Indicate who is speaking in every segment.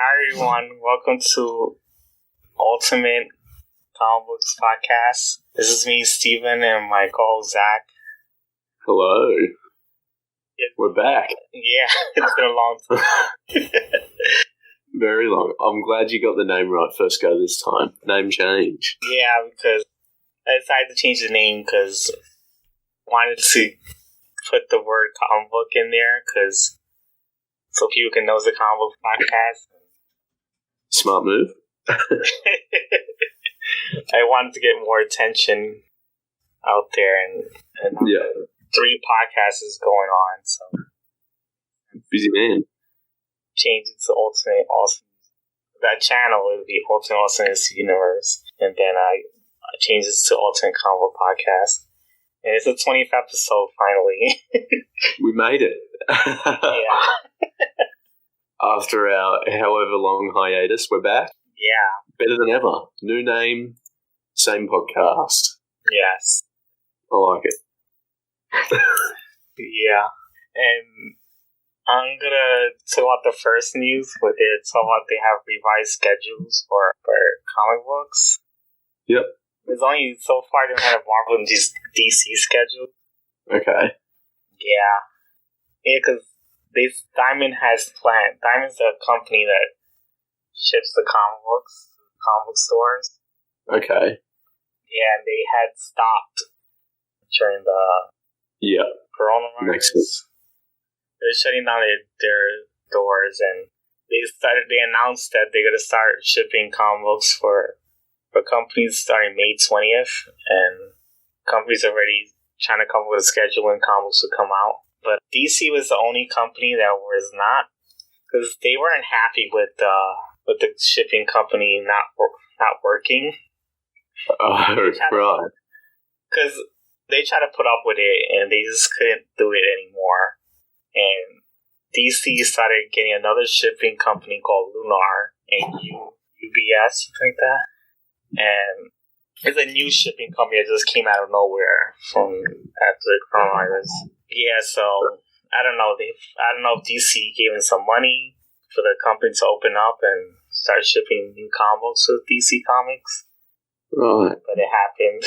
Speaker 1: Hi everyone, welcome to Ultimate Comic Books Podcast. This is me, Steven, and my co-host Zach.
Speaker 2: Hello. We're back.
Speaker 1: Yeah, it's been a long time.
Speaker 2: Very long. I'm glad you got the name right first go this time. Name change.
Speaker 1: Yeah, because I decided to change the name because I wanted to put the word comic book in there so people can know it's a comic book podcast.
Speaker 2: Smart move.
Speaker 1: I wanted to get more attention out there, and
Speaker 2: yeah.
Speaker 1: 3 podcasts is going on, so
Speaker 2: busy man.
Speaker 1: Change it to Ultimate Awesome. That channel would be Ultimate Awesomeness Universe, and then I changed it to Ultimate Combo Podcast. And it's the 20th episode finally.
Speaker 2: We made it.
Speaker 1: Yeah.
Speaker 2: After our however long hiatus, we're back.
Speaker 1: Yeah.
Speaker 2: Better than ever. New name, same podcast.
Speaker 1: Yes.
Speaker 2: I like it.
Speaker 1: Yeah. And I'm gonna talk about the first news where they talk about they have revised schedules for comic books.
Speaker 2: Yep.
Speaker 1: There's only so far they had a Marvel and DC schedule.
Speaker 2: Okay.
Speaker 1: Yeah. Yeah, because Diamond's a company that ships the comic books to comic book stores.
Speaker 2: Okay.
Speaker 1: Yeah, and they had stopped during the coronavirus.
Speaker 2: Makes sense.
Speaker 1: They're shutting down their doors, and they announced that they're gonna start shipping comic books for companies starting May 20th, and companies are already trying to come up with a schedule when comic books will come out. But DC was the only company that was not, because they weren't happy with the shipping company not working.
Speaker 2: Oh, right.
Speaker 1: Because they tried to put up with it, and they just couldn't do it anymore. And DC started getting another shipping company called Lunar and UBS, something like that. And it's a new shipping company that just came out of nowhere from after the coronavirus. Yeah, so I don't know. I don't know if DC gave them some money for the company to open up and start shipping new comic books with DC Comics.
Speaker 2: Right.
Speaker 1: But it happened.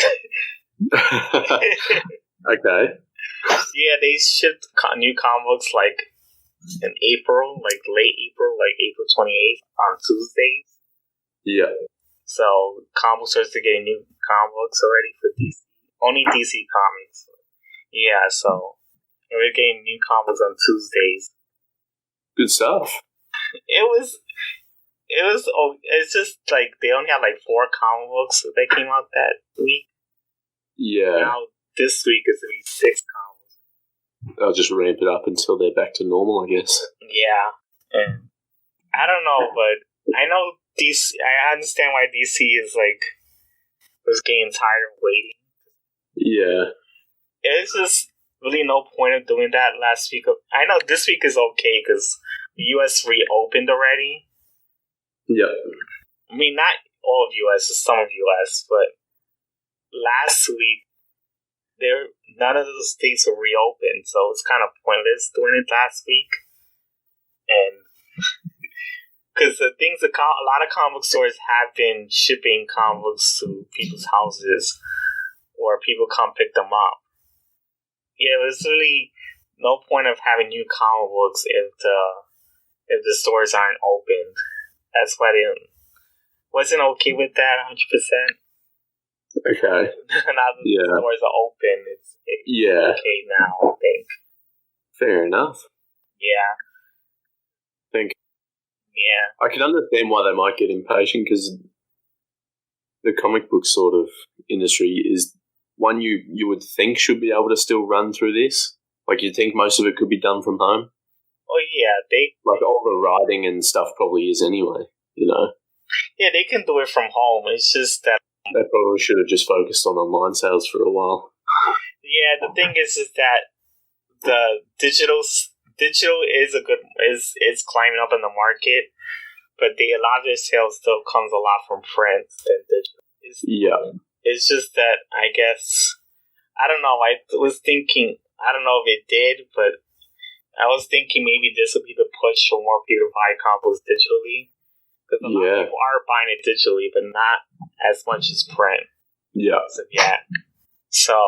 Speaker 2: Okay.
Speaker 1: Yeah, they shipped new comic books like in April, like late April, like April 28th on Tuesdays.
Speaker 2: Yeah.
Speaker 1: So comic book stores are getting new comic books already for DC. Only DC Comics. Yeah, so we're getting new comic books on Tuesdays.
Speaker 2: Good stuff.
Speaker 1: It's just like they only had like 4 comic books that came out that week.
Speaker 2: Yeah.
Speaker 1: Now this week is going to be 6 comic books.
Speaker 2: They'll just ramp it up until they're back to normal, I guess.
Speaker 1: Yeah. And I don't know, but I know DC. I understand why DC was getting tired of waiting.
Speaker 2: Yeah.
Speaker 1: It's just really no point of doing that last week. I know this week is okay because the U.S. reopened already.
Speaker 2: Yep.
Speaker 1: I mean, not all of U.S., just some of U.S., but last week, none of those states were reopened, so it's kind of pointless doing it last week. And because the things, a lot of comic book stores have been shipping comic books to people's houses, or people come pick them up. Yeah, there's really no point of having new comic books if the stores aren't opened. That's why they wasn't okay with that 100%.
Speaker 2: Okay.
Speaker 1: Now that the stores are open, it's okay now, I think.
Speaker 2: Fair enough.
Speaker 1: Yeah.
Speaker 2: I can understand why they might get impatient, because the comic book sort of industry is one you would think should be able to still run through this. Like, you'd think most of it could be done from home.
Speaker 1: Oh, yeah.
Speaker 2: Like, all the writing and stuff probably is anyway, you know?
Speaker 1: Yeah, they can do it from home. It's just that
Speaker 2: they probably should have just focused on online sales for a while.
Speaker 1: Yeah, the thing is that the digital is climbing up in the market, but a lot of their sales still comes a lot from print than digital. It's just that I guess I don't know. I was thinking I don't know if it did, but I was thinking maybe this would be the push for more people to buy comic books digitally. Because a lot of people are buying it digitally, but not as much as print.
Speaker 2: Yeah.
Speaker 1: So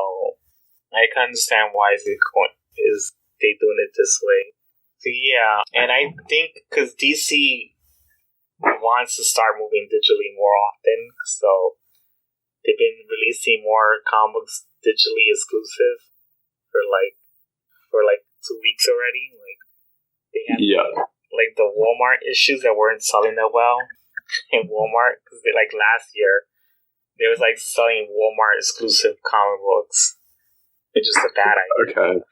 Speaker 1: I can understand why they doing it this way. So yeah, and I think because DC wants to start moving digitally more often, so they've been releasing more comics digitally exclusive for 2 weeks already. Like they have like the Walmart issues that weren't selling that well in Walmart because like last year they was like selling Walmart exclusive comic books, which is a bad idea.
Speaker 2: Okay.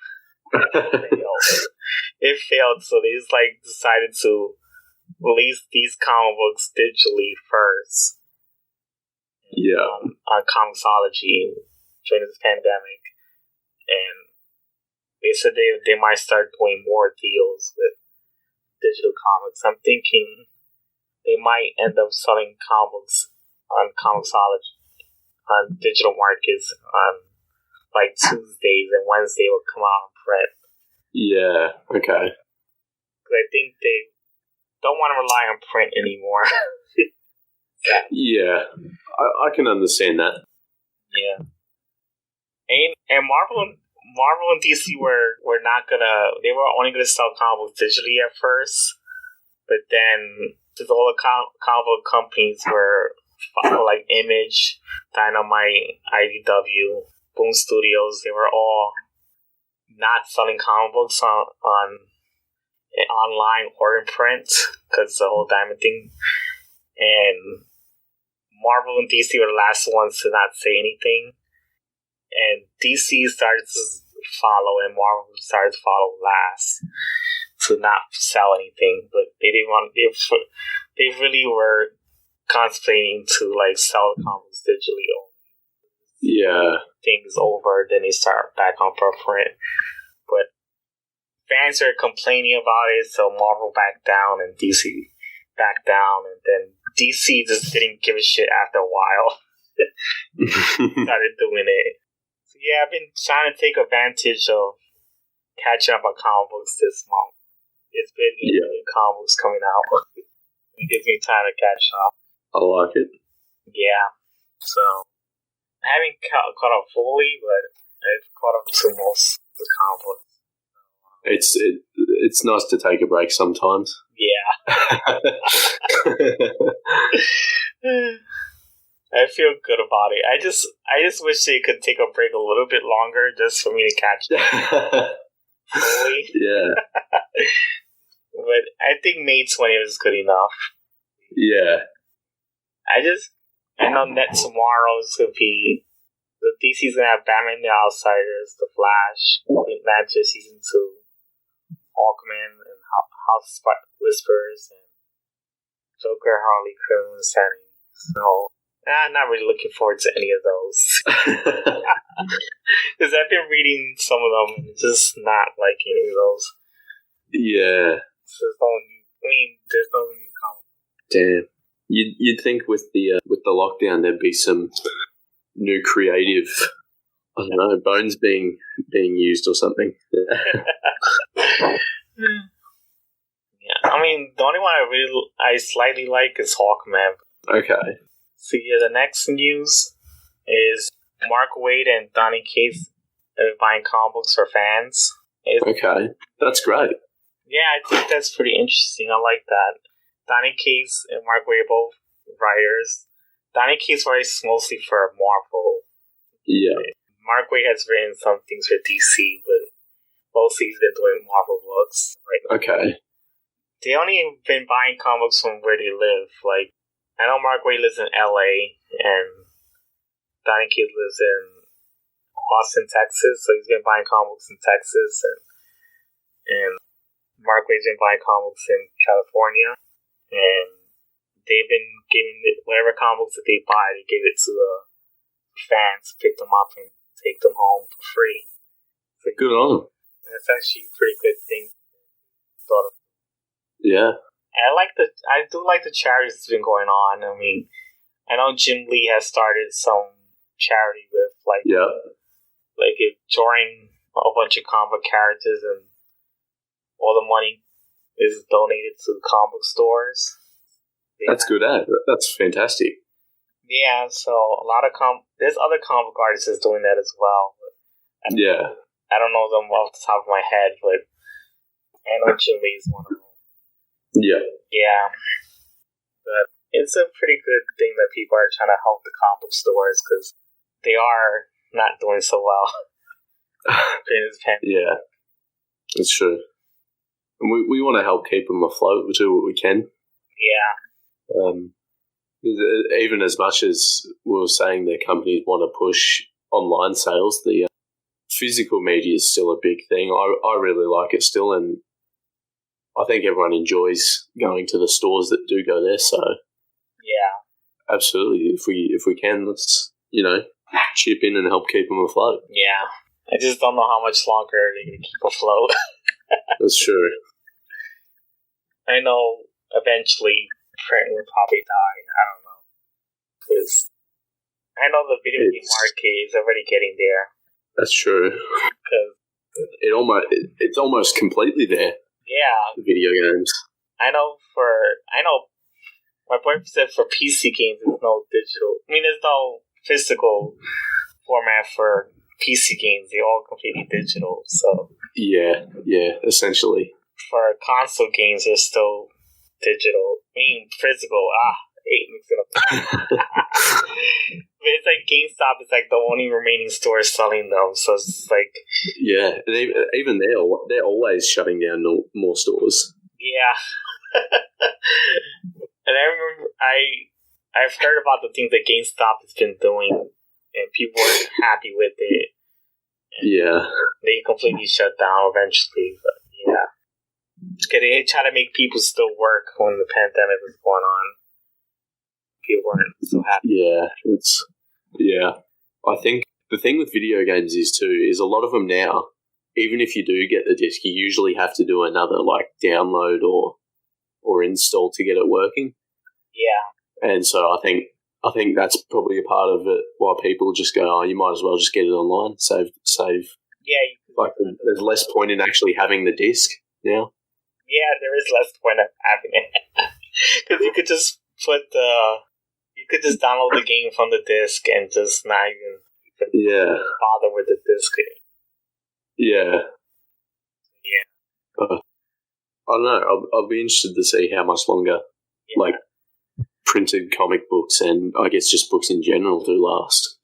Speaker 1: It failed, so they just like decided to release these comic books digitally first. On Comixology during this pandemic, and they said they might start doing more deals with digital comics. I'm thinking they might end up selling comics on Comixology on digital markets on like Tuesdays, and Wednesday will come out in print.
Speaker 2: Yeah. Okay.
Speaker 1: Because I think they don't want to rely on print anymore.
Speaker 2: Yeah, I can understand that.
Speaker 1: Yeah, and Marvel and DC were not gonna. They were only gonna sell comic books digitally at first, but then all the comic book companies were like Image, Dynamite, IDW, Boom Studios. They were all not selling comic books on online or in print because the whole diamond thing. And Marvel and DC were the last ones to not say anything. And DC started to follow, and Marvel started to follow last to not sell anything. But they didn't want. They really were contemplating to like sell the comics digitally.
Speaker 2: Yeah,
Speaker 1: things over, then they start back on per print. But fans are complaining about it, so Marvel backed down and DC backed down, and then DC just didn't give a shit after a while. Started doing it. So yeah, I've been trying to take advantage of catching up on comic books this month. It's been new comic books coming out. It gives me time to catch up.
Speaker 2: I like it.
Speaker 1: Yeah. So I haven't caught up fully, but I've caught up to most of the comic books.
Speaker 2: It's nice to take a break sometimes.
Speaker 1: Yeah. I feel good about it. I just wish they could take a break a little bit longer just for me to catch it fully.
Speaker 2: Yeah.
Speaker 1: But I think May 20th is good enough.
Speaker 2: Yeah.
Speaker 1: I know that tomorrow is going to be, the DC's going to have Batman the Outsiders, The Flash, Green Lantern Season 2, Hawkman, and House Whispers, and Joker, Harley Quinn, and Sandy. So, I'm not really looking forward to any of those. Because I've been reading some of them and just not liking any of those.
Speaker 2: Yeah.
Speaker 1: So there's no new comic.
Speaker 2: Damn. You'd think with the lockdown there'd be some new creative, I don't know, bones being used or something.
Speaker 1: Yeah, I mean the only one I slightly like is Hawkman.
Speaker 2: Okay.
Speaker 1: So yeah, the next news is Mark Waid and Donny Cates buying comic books for fans.
Speaker 2: Okay, that's great.
Speaker 1: Yeah, I think that's pretty interesting. I like that. Donny Cates and Mark Waid are both writers. Donny Cates writes mostly for Marvel.
Speaker 2: Yeah.
Speaker 1: Mark Waid has written some things for DC, but mostly he's been doing Marvel books. Like,
Speaker 2: okay.
Speaker 1: They only been buying comics from where they live. Like, I know Mark Waid lives in LA, and Donny Cates lives in Austin, Texas, so he's been buying comics in Texas, and Mark Waid's been buying comics in California, and they've been giving whatever comics that they buy, they give it to the fans, pick them up, and take them home for free. So,
Speaker 2: good on them.
Speaker 1: That's actually a pretty good thing. Thought of.
Speaker 2: Yeah.
Speaker 1: And I do like the charities that's been going on. I mean, I know Jim Lee has started some charity with drawing a bunch of comic characters, and all the money is donated to comic stores.
Speaker 2: That's good, eh? That's fantastic.
Speaker 1: Yeah, so a lot of there's other comic artists that's doing that as well.
Speaker 2: Yeah.
Speaker 1: I don't know them off the top of my head, but I know Jim Lee's one of them.
Speaker 2: Yeah.
Speaker 1: Yeah. But it's a pretty good thing that people are trying to help the comic book stores because they are not doing so well during this pandemic.
Speaker 2: Yeah, that's true. And we want to help keep them afloat. We do what we can.
Speaker 1: Yeah.
Speaker 2: Even as much as we were saying their companies want to push online sales, the physical media is still a big thing. I really like it still, and I think everyone enjoys going to the stores that do go there. So
Speaker 1: yeah,
Speaker 2: absolutely, if we can, let's chip in and help keep them afloat.
Speaker 1: Yeah, I just don't know how much longer they're going to keep afloat.
Speaker 2: That's true.
Speaker 1: I know eventually print will probably die. I don't know. Because I know the video game market is already getting there.
Speaker 2: That's true.
Speaker 1: Because
Speaker 2: it's almost completely there.
Speaker 1: Yeah.
Speaker 2: The video games.
Speaker 1: I know my boyfriend said for PC games there's no digital. I mean, there's no physical format for PC games. They're all completely digital. So
Speaker 2: yeah, essentially.
Speaker 1: For console games, they're still digital. I mean, physical. I hate mixing up. But it's like GameStop is like the only remaining store selling them. So it's like
Speaker 2: and even they're always shutting down more stores.
Speaker 1: Yeah. And I remember I've heard about the things that GameStop has been doing, and people were happy with it.
Speaker 2: Yeah.
Speaker 1: They completely shut down eventually, but yeah. They try to make people still work when the pandemic was going on. People weren't so happy.
Speaker 2: I think the thing with video games is a lot of them now, even if you do get the disc, you usually have to do another download or install to get it working.
Speaker 1: Yeah.
Speaker 2: And so I think that's probably a part of it why people just go, oh, you might as well just get it online, save.
Speaker 1: Yeah.
Speaker 2: There's less point in actually having the disc now.
Speaker 1: Yeah, there is less point of having it. Because you could just download the game from the disc and just not even bother with the disc.
Speaker 2: Yeah.
Speaker 1: Yeah.
Speaker 2: I don't know. I'll be interested to see how much longer, printed comic books and I guess just books in general do last.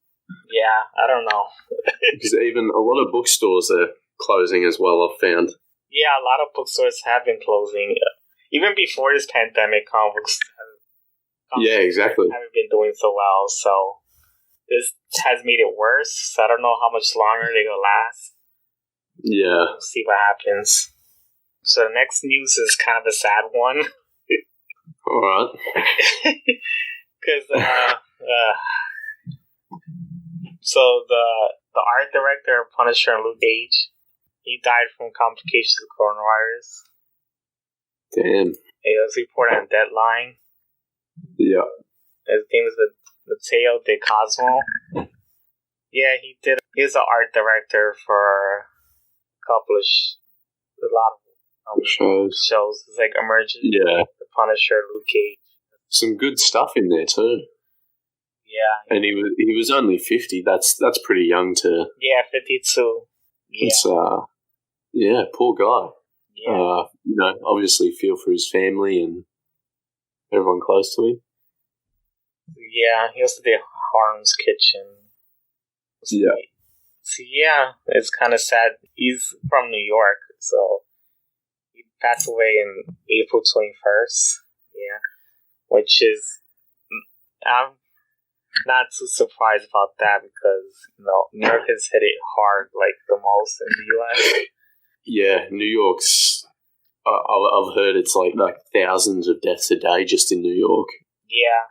Speaker 1: Yeah, I don't know.
Speaker 2: Because even a lot of bookstores are closing as well, I've found.
Speaker 1: Yeah, a lot of bookstores have been closing. Even before this pandemic, comic books
Speaker 2: exactly.
Speaker 1: haven't been doing so well. So this has made it worse. So I don't know how much longer they're going to last.
Speaker 2: Yeah.
Speaker 1: We'll see what happens. So the next news is kind of a sad one.
Speaker 2: All right.
Speaker 1: Because so the art director of Punisher and Luke Cage, he died from complications of coronavirus.
Speaker 2: Damn.
Speaker 1: It was reported on Deadline.
Speaker 2: Yeah.
Speaker 1: His name is Mateo De Cosmo. Yeah, he's an art director for a lot of shows. It's like Emergent, The Punisher, Luke Cage.
Speaker 2: Some good stuff in there too.
Speaker 1: Yeah.
Speaker 2: And he was only 50. That's pretty young to.
Speaker 1: Yeah, 52. Yeah.
Speaker 2: It's poor guy.
Speaker 1: Yeah.
Speaker 2: Obviously feel for his family and everyone close to him.
Speaker 1: Yeah, he also did Harm's Kitchen.
Speaker 2: Yeah.
Speaker 1: So yeah, it's kind of sad. He's from New York, so he passed away in April 21st. Yeah. Which is, I'm not too surprised about that because, New York has hit it hard, the most in the U.S.
Speaker 2: Yeah, New York's, I've heard it's like thousands of deaths a day just in New York.
Speaker 1: Yeah,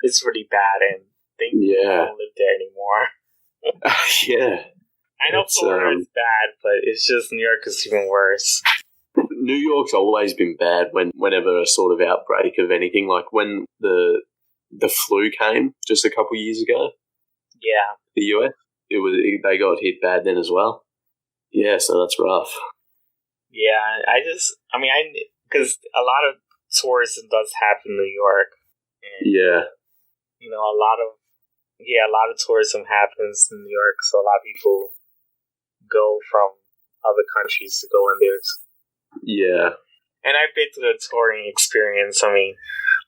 Speaker 1: it's really bad, and they don't live there anymore.
Speaker 2: Yeah.
Speaker 1: I know Florida is bad, but it's just New York is even worse.
Speaker 2: New York's always been bad whenever a sort of outbreak of anything, like when the flu came just a couple years ago.
Speaker 1: Yeah.
Speaker 2: The US, they got hit bad then as well. Yeah, so that's rough.
Speaker 1: Yeah, because a lot of tourism does happen in New York. And,
Speaker 2: Yeah.
Speaker 1: you know, a lot of tourism happens in New York, so a lot of people go from other countries to go in there.
Speaker 2: Yeah.
Speaker 1: And I've been through the touring experience. I mean,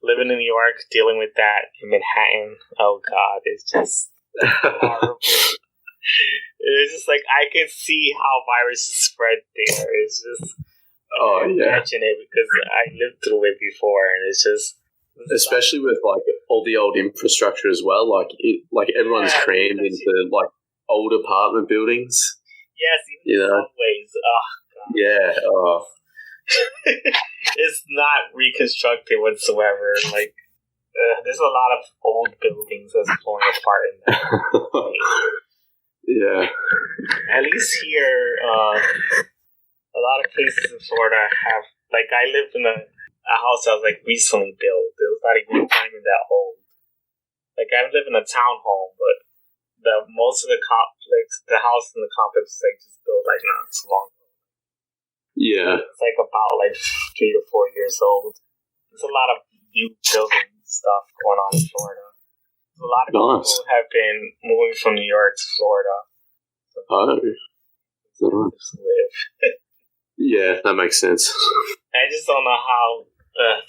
Speaker 1: living in New York, dealing with that in Manhattan, oh God, it's just horrible. It's just like I can see how viruses spread there. It's just imagine it because I lived through it before, and it's just
Speaker 2: especially with like all the old infrastructure as well. Like everyone's crammed into like old apartment buildings.
Speaker 1: Yes, even subways. Oh God.
Speaker 2: Yeah. Oh.
Speaker 1: It's not reconstructed whatsoever. Like there's a lot of old buildings that's falling apart in that.
Speaker 2: Yeah.
Speaker 1: At least here, a lot of places in Florida have, like, I lived in a house that was like recently built. It was not even that old. Like, I live in a townhome, but most of the house in the complex is like just built like not too long ago.
Speaker 2: Yeah.
Speaker 1: It's like about like 3 to 4 years old. There's a lot of new building stuff going on in Florida. A lot of people have been moving from New York to Florida.
Speaker 2: Yeah, that makes sense.
Speaker 1: I just don't know how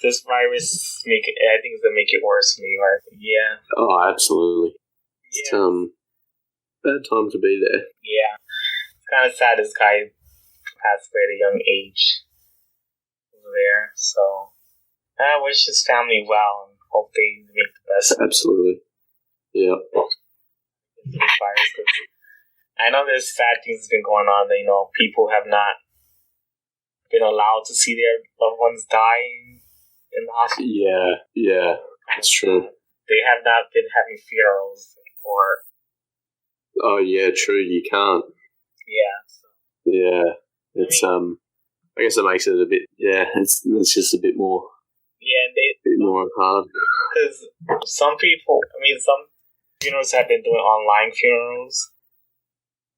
Speaker 1: this virus I think it's gonna make it worse in New York. Yeah.
Speaker 2: Oh, absolutely.
Speaker 1: Yeah.
Speaker 2: It's bad time to be there.
Speaker 1: Yeah. It's kind of sad this guy passed away at a young age over there. So I wish his family well and hope they make the best.
Speaker 2: Absolutely. Yeah.
Speaker 1: I know there's sad things been going on that, you know, people have not been allowed to see their loved ones die in the hospital.
Speaker 2: Yeah, that's true.
Speaker 1: They have not been having funerals or...
Speaker 2: Oh, yeah, true, you can't.
Speaker 1: Yeah. So.
Speaker 2: Yeah, it's, I guess it makes it a bit, it's just a bit more...
Speaker 1: Yeah, and
Speaker 2: bit more hard.
Speaker 1: Because some people, some funerals have been doing online funerals.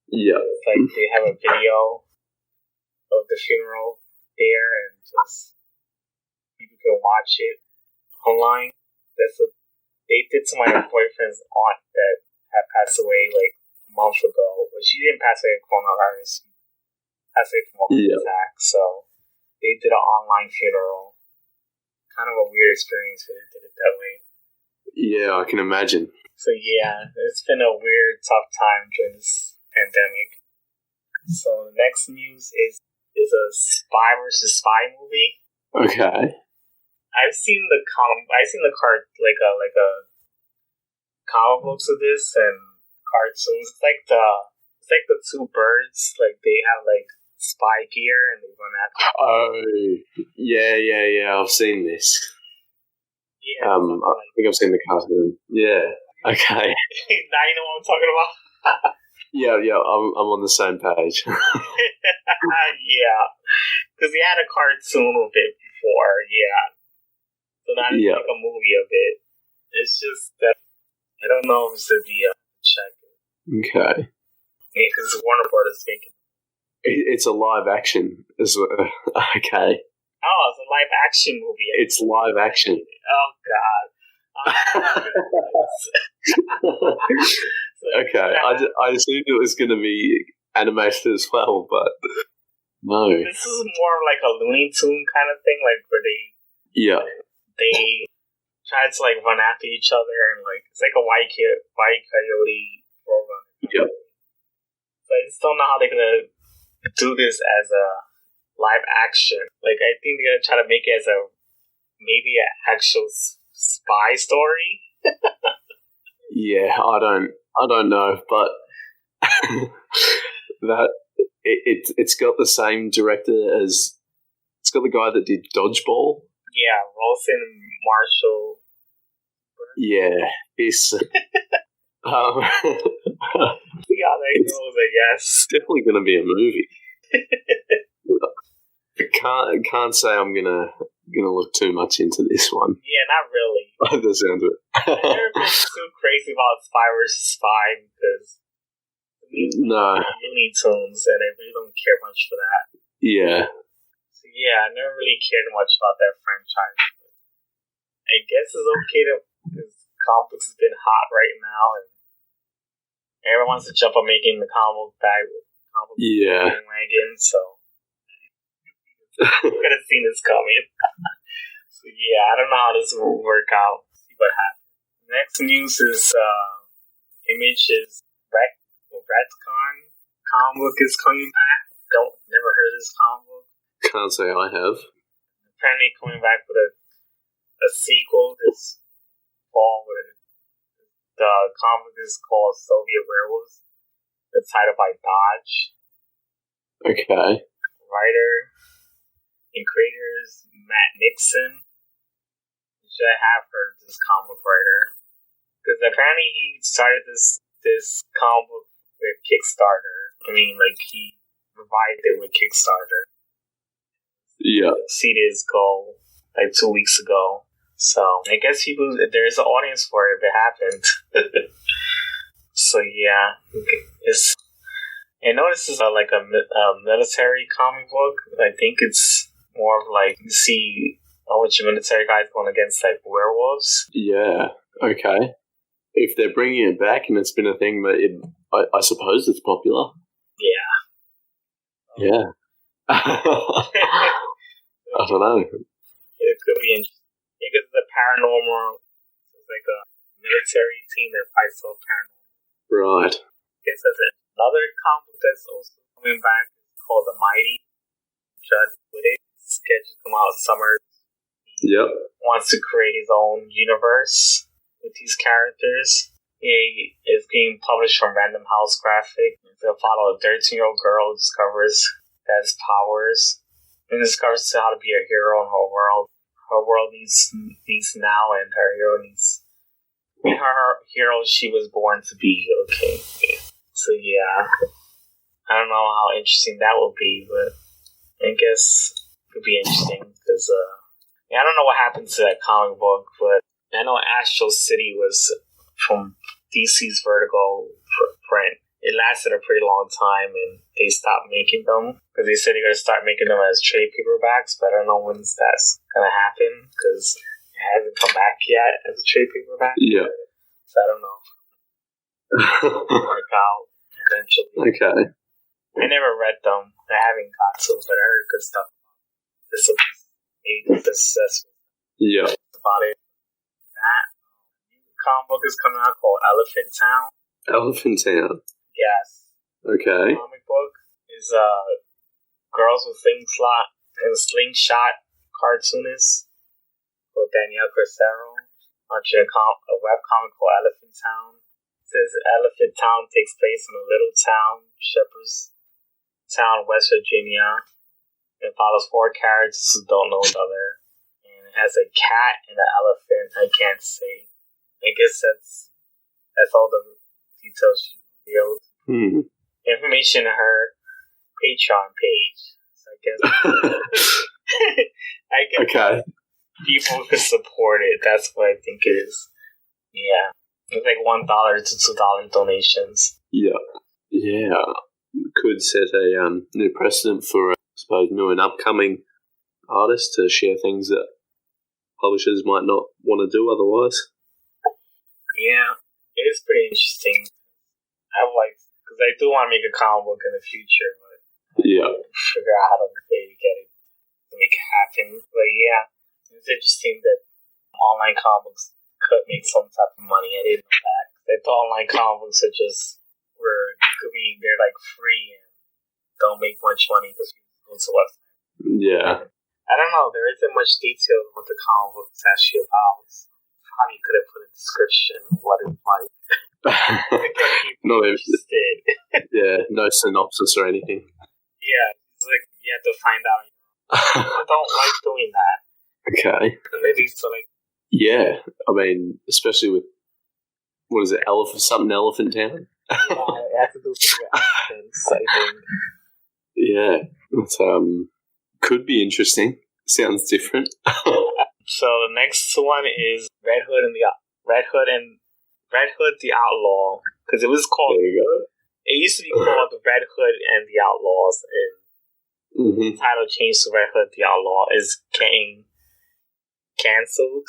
Speaker 2: Yeah.
Speaker 1: It's like they have a video of the funeral there and just people can watch it online. They did to my boyfriend's aunt that had passed away like a month ago. But she didn't pass away from coronavirus. She passed away from a heart attack. So they did an online funeral. Kind of a weird experience when they did it that way.
Speaker 2: Yeah, I can imagine.
Speaker 1: So yeah, it's been a weird, tough time during this pandemic. So the next news is a spy versus spy movie.
Speaker 2: Okay.
Speaker 1: I've seen the card like a comic books of this and cartoons. It's like the two birds, like they have like spy gear and they run after.
Speaker 2: Oh, yeah. I've seen this.
Speaker 1: Yeah.
Speaker 2: I think I've seen the cartoon. Yeah. Okay.
Speaker 1: Now you know what I'm talking about.
Speaker 2: Yeah. I'm on the same page.
Speaker 1: Yeah, because they had a cartoon of it before. Yeah. So now they make a movie of it. It's just that I don't know if it's gonna be check.
Speaker 2: Okay.
Speaker 1: Yeah, because Warner Brothers making.
Speaker 2: It's a live action. Okay.
Speaker 1: Oh, it's a live action movie.
Speaker 2: It's live action.
Speaker 1: Oh God.
Speaker 2: Okay, I assumed it was going to be animated as well, but no.
Speaker 1: This is more like a Looney Tune kind of thing, like where they try to like run after each other and like it's like a white coyote program.
Speaker 2: Yeah.
Speaker 1: So I just don't know how they're gonna do this as a live action. Like I think they're gonna try to make it as maybe an actual spy story.
Speaker 2: Yeah, I don't know, but that it's got the same director as it's got the guy that did Dodgeball.
Speaker 1: Yeah, Rolson Marshall.
Speaker 2: Yeah, this.
Speaker 1: See how that goes, I guess.
Speaker 2: Definitely going to be a movie. Can't say I'm gonna look too much into this one.
Speaker 1: Yeah, not really.
Speaker 2: By the sound of it.
Speaker 1: I've never been too crazy about Spy versus Spy because Looney Tunes, and I really don't care much for that.
Speaker 2: Yeah.
Speaker 1: So yeah, I never really cared much about that franchise. I guess it's okay to, because comic books has been hot right now, and everyone wants to jump on making the comic book bandwagon, so you could have seen this coming. So yeah, I don't know how this will work out. See what happens. Next news is Image's Retcon comic book is coming back. Never heard of this comic book.
Speaker 2: Can't say I have.
Speaker 1: Apparently coming back with a sequel this fall. The comic is called Soviet Werewolves. It's titled by Dodge.
Speaker 2: Okay.
Speaker 1: Writer and creators Matt Nixon. Should I have heard this comic writer? Because apparently he started this comic book with Kickstarter. I mean, like, he revived it with Kickstarter.
Speaker 2: Yeah.
Speaker 1: Seeded goal like 2 weeks ago. So I guess there's an audience for it if it happened. So yeah, I know this is like a military comic book. I think it's more of like, you see a bunch of military guys going against like werewolves.
Speaker 2: Yeah. Okay. If they're bringing it back and it's been a thing, but I suppose it's popular.
Speaker 1: Yeah.
Speaker 2: Yeah. I don't know.
Speaker 1: It could be interesting. Because the paranormal is like a military team that fights all paranormal.
Speaker 2: Right.
Speaker 1: I guess there's another comic that's also coming back called The Mighty. Judge with it. It's scheduled to come out summer.
Speaker 2: Yep.
Speaker 1: Wants to create his own universe with these characters. He is being published from Random House Graphic. They'll follow a 13-year-old girl who discovers that has powers and discovers how to be a hero in her world. Her world needs now, and her hero needs. Her hero she was born to be. Okay, so yeah, I don't know how interesting that will be, but I guess it could be interesting because I don't know what happened to that comic book, but I know Astral City was from DC's Vertigo print. It lasted a pretty long time, and they stopped making them because they said they're going to start making them as trade paperbacks, but I don't know when that's going to happen because it hasn't come back yet as a trade paperback.
Speaker 2: Yeah.
Speaker 1: So I don't know. It'll work out eventually.
Speaker 2: Okay.
Speaker 1: I never read them. I haven't got to, but I heard good stuff. This will be maybe successful.
Speaker 2: Yeah.
Speaker 1: That's about it. That comic book is coming out called Elephant Town.
Speaker 2: Elephant Town.
Speaker 1: Yes.
Speaker 2: Okay.
Speaker 1: Comic book is girls with slingshot cartoonist called Danielle Crescero. Launching a web comic called Elephant Town. It says Elephant Town takes place in a little town, Shepherd's Town, West Virginia. It follows 4 characters who don't know each other. And it has a cat and an elephant. I can't say. I guess that's all the details she revealed. Information on her Patreon page. So I guess
Speaker 2: okay.
Speaker 1: People could support it. That's what I think it is. Yeah. It's like $1 to $2 donations.
Speaker 2: Yeah. Yeah. Could set a new precedent for, I suppose, new and upcoming artists to share things that publishers might not want to do otherwise.
Speaker 1: Yeah. It is pretty interesting. Because I do want to make a comic book in the future, but figure out how to maybe get it to make it happen. But yeah, it's interesting that online comics could make some type of money. I didn't know that. I thought online comics are they're like free and don't make much money because people go to website.
Speaker 2: Yeah.
Speaker 1: I don't know. There isn't much detail on what the comic book is actually about. Probably could have put a description of what it's like.
Speaker 2: No, yeah, no synopsis or anything.
Speaker 1: Yeah, it's like you have to find out. I don't like doing that.
Speaker 2: Okay.
Speaker 1: Maybe so, like.
Speaker 2: Yeah, I mean, especially with what is it, Elephant Town?
Speaker 1: Yeah, it has to do with elephants, I think.
Speaker 2: Yeah, it's, could be interesting. Sounds different.
Speaker 1: So the next one is Red Hood the Outlaw, because it was called.
Speaker 2: There you go.
Speaker 1: It used to be called the Red Hood and the Outlaws, and the title changed to Red Hood the Outlaw is getting canceled.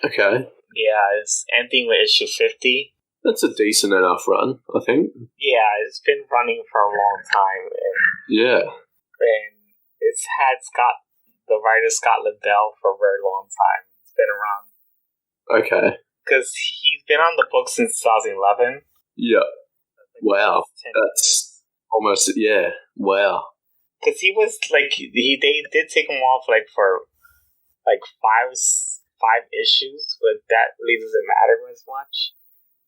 Speaker 2: Okay.
Speaker 1: Yeah, it's ending with issue 50.
Speaker 2: That's a decent enough run, I think.
Speaker 1: Yeah, it's been running for a long time. And it's had the writer Scott Liddell for a very long time. It's been around.
Speaker 2: Okay.
Speaker 1: Because he's been on the book since 2011.
Speaker 2: Yeah. Wow. That's almost, yeah. Wow.
Speaker 1: Because he was they did take him off for five issues, but that really doesn't matter as much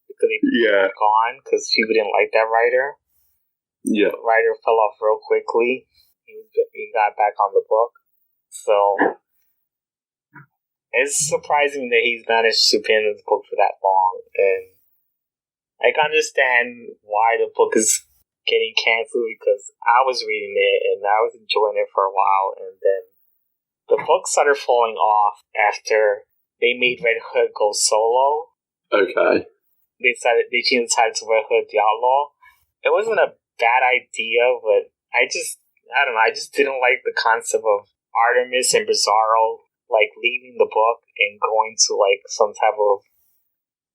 Speaker 1: because he back on because people didn't like that writer.
Speaker 2: Yeah,
Speaker 1: the writer fell off real quickly. He got back on the book, so it's surprising that he's managed to pin this book for that long. And I can understand why the book is getting canceled because I was reading it and I was enjoying it for a while, and then the book started falling off after they made Red Hood go solo.
Speaker 2: Okay.
Speaker 1: They changed the title to Red Hood the Outlaw. It wasn't a bad idea, but I don't know, I just didn't like the concept of Artemis and Bizarro leaving the book and going to some type of,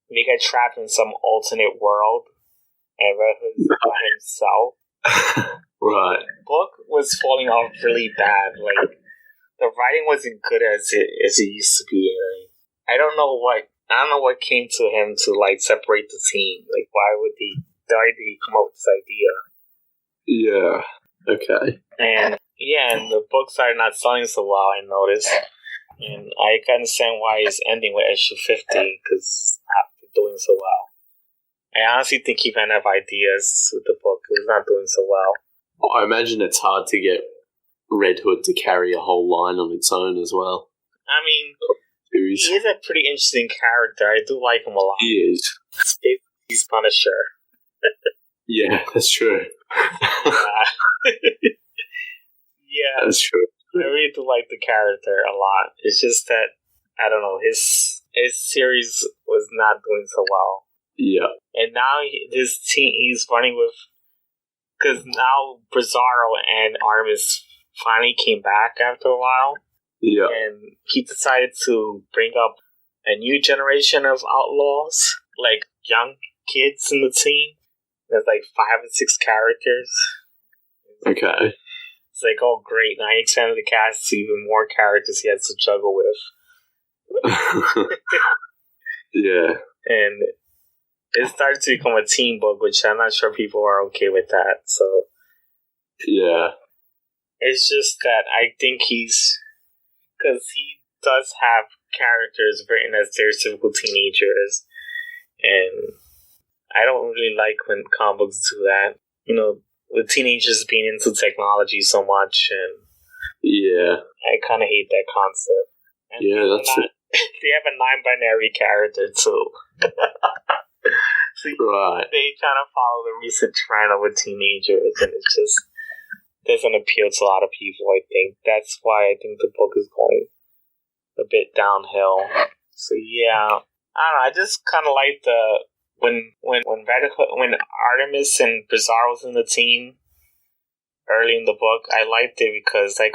Speaker 1: they got trapped in some alternate world and Red Hood's by himself.
Speaker 2: Right.
Speaker 1: The book was falling off really bad. The writing wasn't good as it used to be. I don't know what came to him to separate the team. Why did he come up with this idea?
Speaker 2: Yeah. Okay.
Speaker 1: And the book started not selling so well, I noticed. And I can understand why it's ending with issue 50 because it's not doing so well. I honestly think he ran out of ideas with the book. It was not doing so well.
Speaker 2: I imagine it's hard to get Red Hood to carry a whole line on its own as well.
Speaker 1: I mean, he is a pretty interesting character. I do like him a lot.
Speaker 2: He is.
Speaker 1: He's Punisher.
Speaker 2: Yeah, that's true.
Speaker 1: Yeah,
Speaker 2: that's true.
Speaker 1: I really do like the character a lot. It's just that I don't know, his series was not doing so well.
Speaker 2: Yeah,
Speaker 1: and now this team he's running with, because now Bizarro and Artemis finally came back after a while.
Speaker 2: Yeah,
Speaker 1: and he decided to bring up a new generation of outlaws, young kids in the team. There's 5 or 6 characters.
Speaker 2: Okay.
Speaker 1: It's oh great, now he expanded the cast to even more characters he has to juggle with.
Speaker 2: Yeah.
Speaker 1: And it started to become a team book, which I'm not sure people are okay with that. So
Speaker 2: yeah.
Speaker 1: It's just that I think because he does have characters written as stereotypical teenagers, and I don't really like when comic books do that. With teenagers being into technology so much, and
Speaker 2: yeah,
Speaker 1: I kind of hate that concept. And
Speaker 2: that's it.
Speaker 1: They have a non-binary character too. So
Speaker 2: right.
Speaker 1: They kind of follow the recent trend with teenagers, and it just doesn't appeal to a lot of people. I think that's why I think the book is going a bit downhill. So yeah, I don't know. I just kind of like when Artemis and Bizarro was in the team early in the book. I liked it because they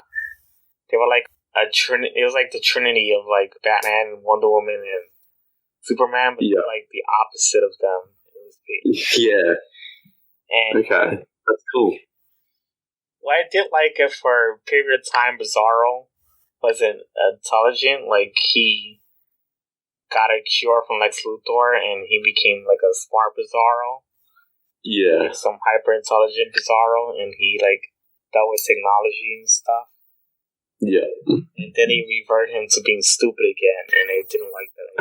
Speaker 1: were a trinity. It was the trinity of Batman and Wonder Woman and Superman, but they're the opposite of them.
Speaker 2: Yeah.
Speaker 1: And
Speaker 2: okay, that's cool.
Speaker 1: Well, I did like it for a period of time. Bizarro wasn't intelligent. He got a cure from Lex Luthor, and he became a smart Bizarro.
Speaker 2: Yeah.
Speaker 1: Some hyper intelligent Bizarro, and he dealt with technology and stuff.
Speaker 2: Yeah.
Speaker 1: And then he reverted him to being stupid again, and I didn't like that.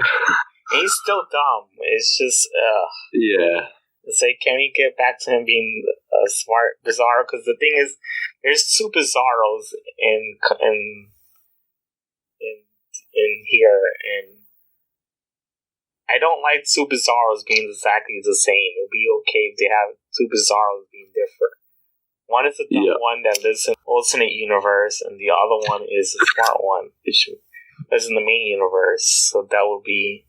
Speaker 1: And he's still dumb. It's just
Speaker 2: yeah.
Speaker 1: It's can we get back to him being a smart Bizarro? Because the thing is, there's 2 Bizarros in here, and I don't like 2 Bizarros being exactly the same. It'd be okay if they have 2 Bizarros being different. One is the dumb one that lives in alternate universe, and the other one is the smart one, which lives in the main universe. So that would be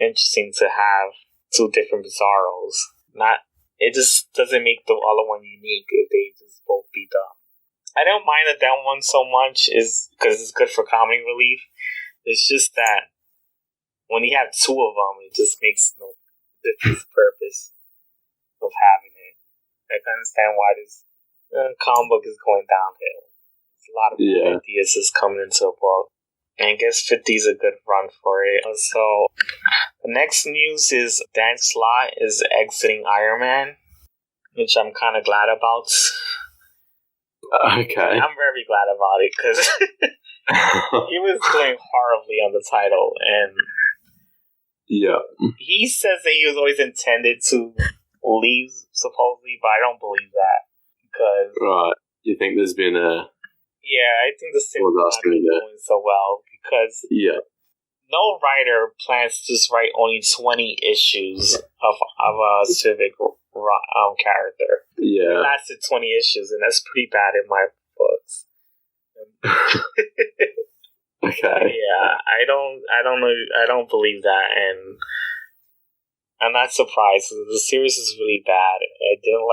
Speaker 1: interesting to have 2 different Bizarros. It just doesn't make the other one unique if they just both be dumb. I don't mind that one so much is because it's good for comedy relief. It's just that when you have two of them, it just makes no difference purpose of having it. I can understand why this comic book is going downhill. There's a lot of ideas is coming into a book. And I guess 50 is a good run for it. So, the next news is Dan Slott is exiting Iron Man, which I'm kind of glad about.
Speaker 2: Okay.
Speaker 1: I'm very glad about it, because he was doing horribly on the title, and he says that he was always intended to leave, supposedly, but I don't believe that, because...
Speaker 2: Right. You think there's been a...
Speaker 1: Yeah, I think the series is not going so well, because no writer plans to just write only 20 issues of a specific character. Yeah. It lasted 20 issues, and that's pretty bad in my books.
Speaker 2: Okay.
Speaker 1: Yeah, I don't believe that, and I'm not surprised. The series is really bad. I didn't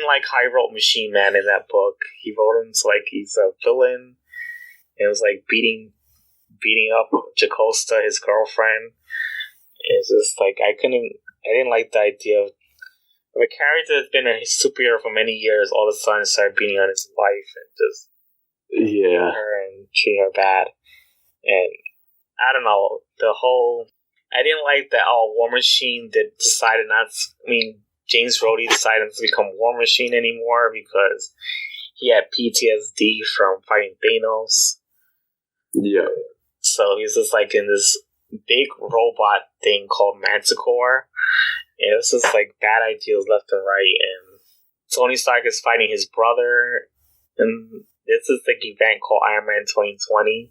Speaker 1: like how he wrote Machine Man in that book. He wrote him like he's a villain. It was like beating up Jocasta, his girlfriend. It's just like I didn't like the idea of a character that's been a superhero for many years all of a sudden start beating on his wife and just her and treating her bad. And I don't know, I didn't like that War Machine decided not to, James Rhodey decided not to become War Machine anymore because he had PTSD from fighting Thanos.
Speaker 2: Yeah.
Speaker 1: So he's just like in this big robot thing called Manticore. And it's just like bad ideas left and right. And Tony Stark is fighting his brother. And this is like event called Iron Man 2020.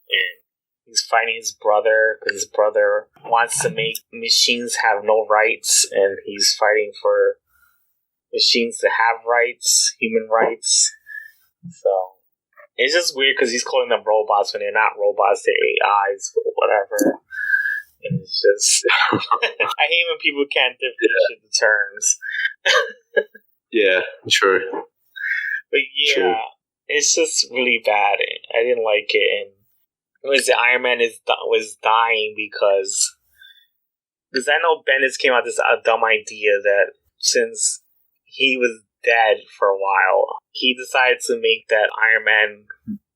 Speaker 1: And he's fighting his brother because his brother wants to make machines have no rights. And he's fighting for machines to have rights, human rights. So it's just weird because he's calling them robots when they're not robots, they're AIs or whatever. And it's just... I hate when people can't differentiate the terms.
Speaker 2: Yeah, true.
Speaker 1: But yeah, it's just really bad. I didn't like it. And Iron Man was dying because I know Bendis came out with this dumb idea that since he was dead for a while, he decided to make that Iron Man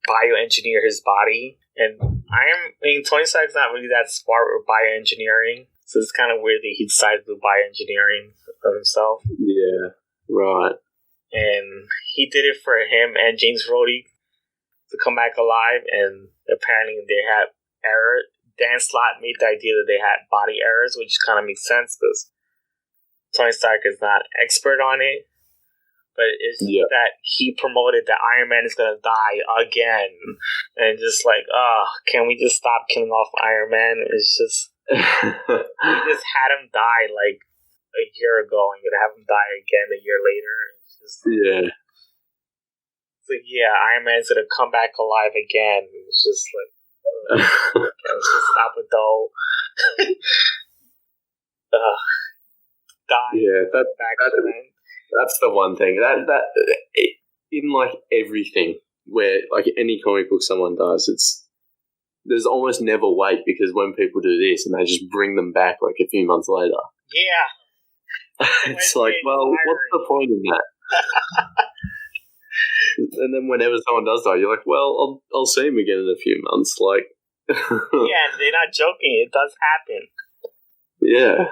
Speaker 1: bioengineer his body. And Tony Stark's not really that smart with bioengineering, so it's kind of weird that he decided to do bioengineering of himself.
Speaker 2: Yeah, right.
Speaker 1: And he did it for him and James Rhodey to come back alive, and apparently they had error. Dan Slott made the idea that they had body errors, which kind of makes sense because Tony Stark is not expert on it. But it's that he promoted that Iron Man is going to die again. And just like, can we just stop killing off Iron Man? It's just, he just had him die like a year ago and you're going to have him die again a year later. It's just, it's like, Iron Man's going to come back alive again. It's just like, let's just stop it though. Die.
Speaker 2: Yeah, that's the one thing that in like everything where like any comic book someone does, there's almost never wait because when people do this and they just bring them back like a few months later.
Speaker 1: Yeah,
Speaker 2: it's like, well, what's the point in that? And then whenever someone does die, you're like, well, I'll see him again in a few months. Like,
Speaker 1: yeah, they're not joking. It does happen.
Speaker 2: Yeah.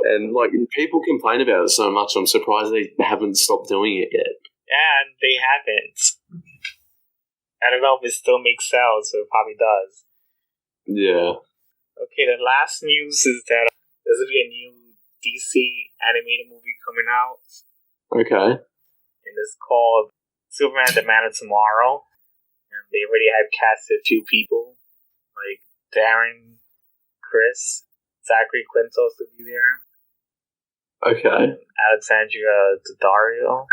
Speaker 2: And like people complain about it so much, I'm surprised they haven't stopped doing it yet.
Speaker 1: Yeah, and they haven't. I don't know if it still makes sales, so it probably does.
Speaker 2: Yeah.
Speaker 1: Okay, the last news is that there's going to be a new DC animated movie coming out.
Speaker 2: Okay.
Speaker 1: And it's called Superman the Man of Tomorrow. And they already have casted a few people, like Darren Criss. Zachary Quinto's to be there.
Speaker 2: Okay.
Speaker 1: Alexandria Daddario.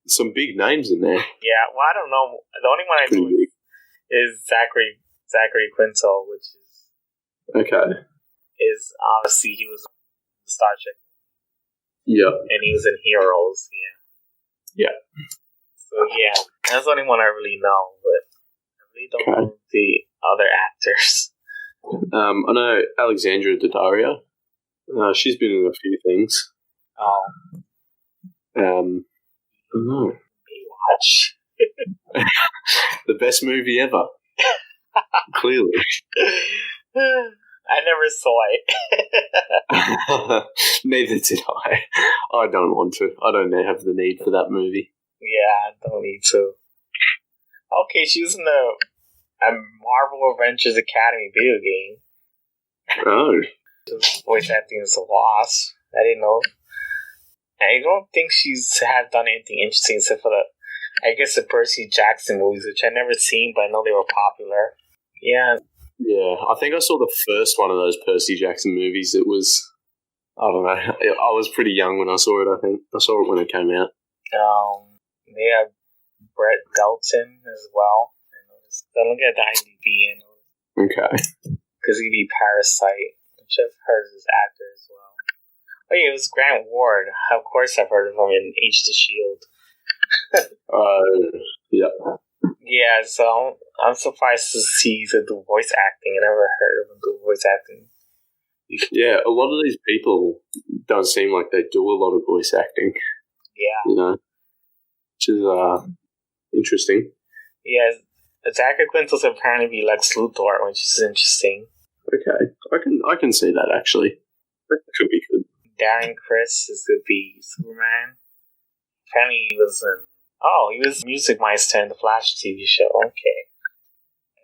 Speaker 2: Some big names in there.
Speaker 1: Yeah, well, I don't know. The only one I know is Zachary Quinto, which is...
Speaker 2: Okay.
Speaker 1: Is obviously he was in Star Trek.
Speaker 2: Yeah.
Speaker 1: And he was in Heroes, yeah.
Speaker 2: Yeah.
Speaker 1: So, yeah, that's the only one I really know, but I really don't know the other actors.
Speaker 2: I know Alexandra Daddario. She's been in a few things.
Speaker 1: Oh.
Speaker 2: I don't know.
Speaker 1: Baywatch.
Speaker 2: The best movie ever. Clearly.
Speaker 1: I never saw it.
Speaker 2: Neither did I. I don't want to. I don't have the need for that movie.
Speaker 1: Yeah, I don't need to. Okay, she was in the Marvel Adventures Academy video game.
Speaker 2: Oh.
Speaker 1: Voice acting is a loss. I didn't know. I don't think she's have done anything interesting except for the Percy Jackson movies, which I never seen, but I know they were popular. Yeah.
Speaker 2: Yeah, I think I saw the first one of those Percy Jackson movies. It was, I don't know, I was pretty young when I saw it, I think. I saw it when it came out.
Speaker 1: They have Brett Dalton as well. I look at the IMDb and
Speaker 2: okay.
Speaker 1: Because he'd be Parasite, which I've heard as his actor as well. Oh yeah, it was Grant Ward. Of course I've heard of him in Agents of S.H.I.E.L.D.
Speaker 2: Yeah.
Speaker 1: Yeah, so I'm surprised to see him do voice acting. I never heard of him do voice acting.
Speaker 2: Yeah, a lot of these people don't seem like they do a lot of voice acting.
Speaker 1: Yeah.
Speaker 2: You know, which is interesting.
Speaker 1: Yeah, Zachary Quintel's apparently be Lex Luthor, which is interesting.
Speaker 2: Okay, I can see that actually. That could be good.
Speaker 1: Darren Criss is going to be Superman. Apparently he was Music Meister in the Flash TV show. Okay.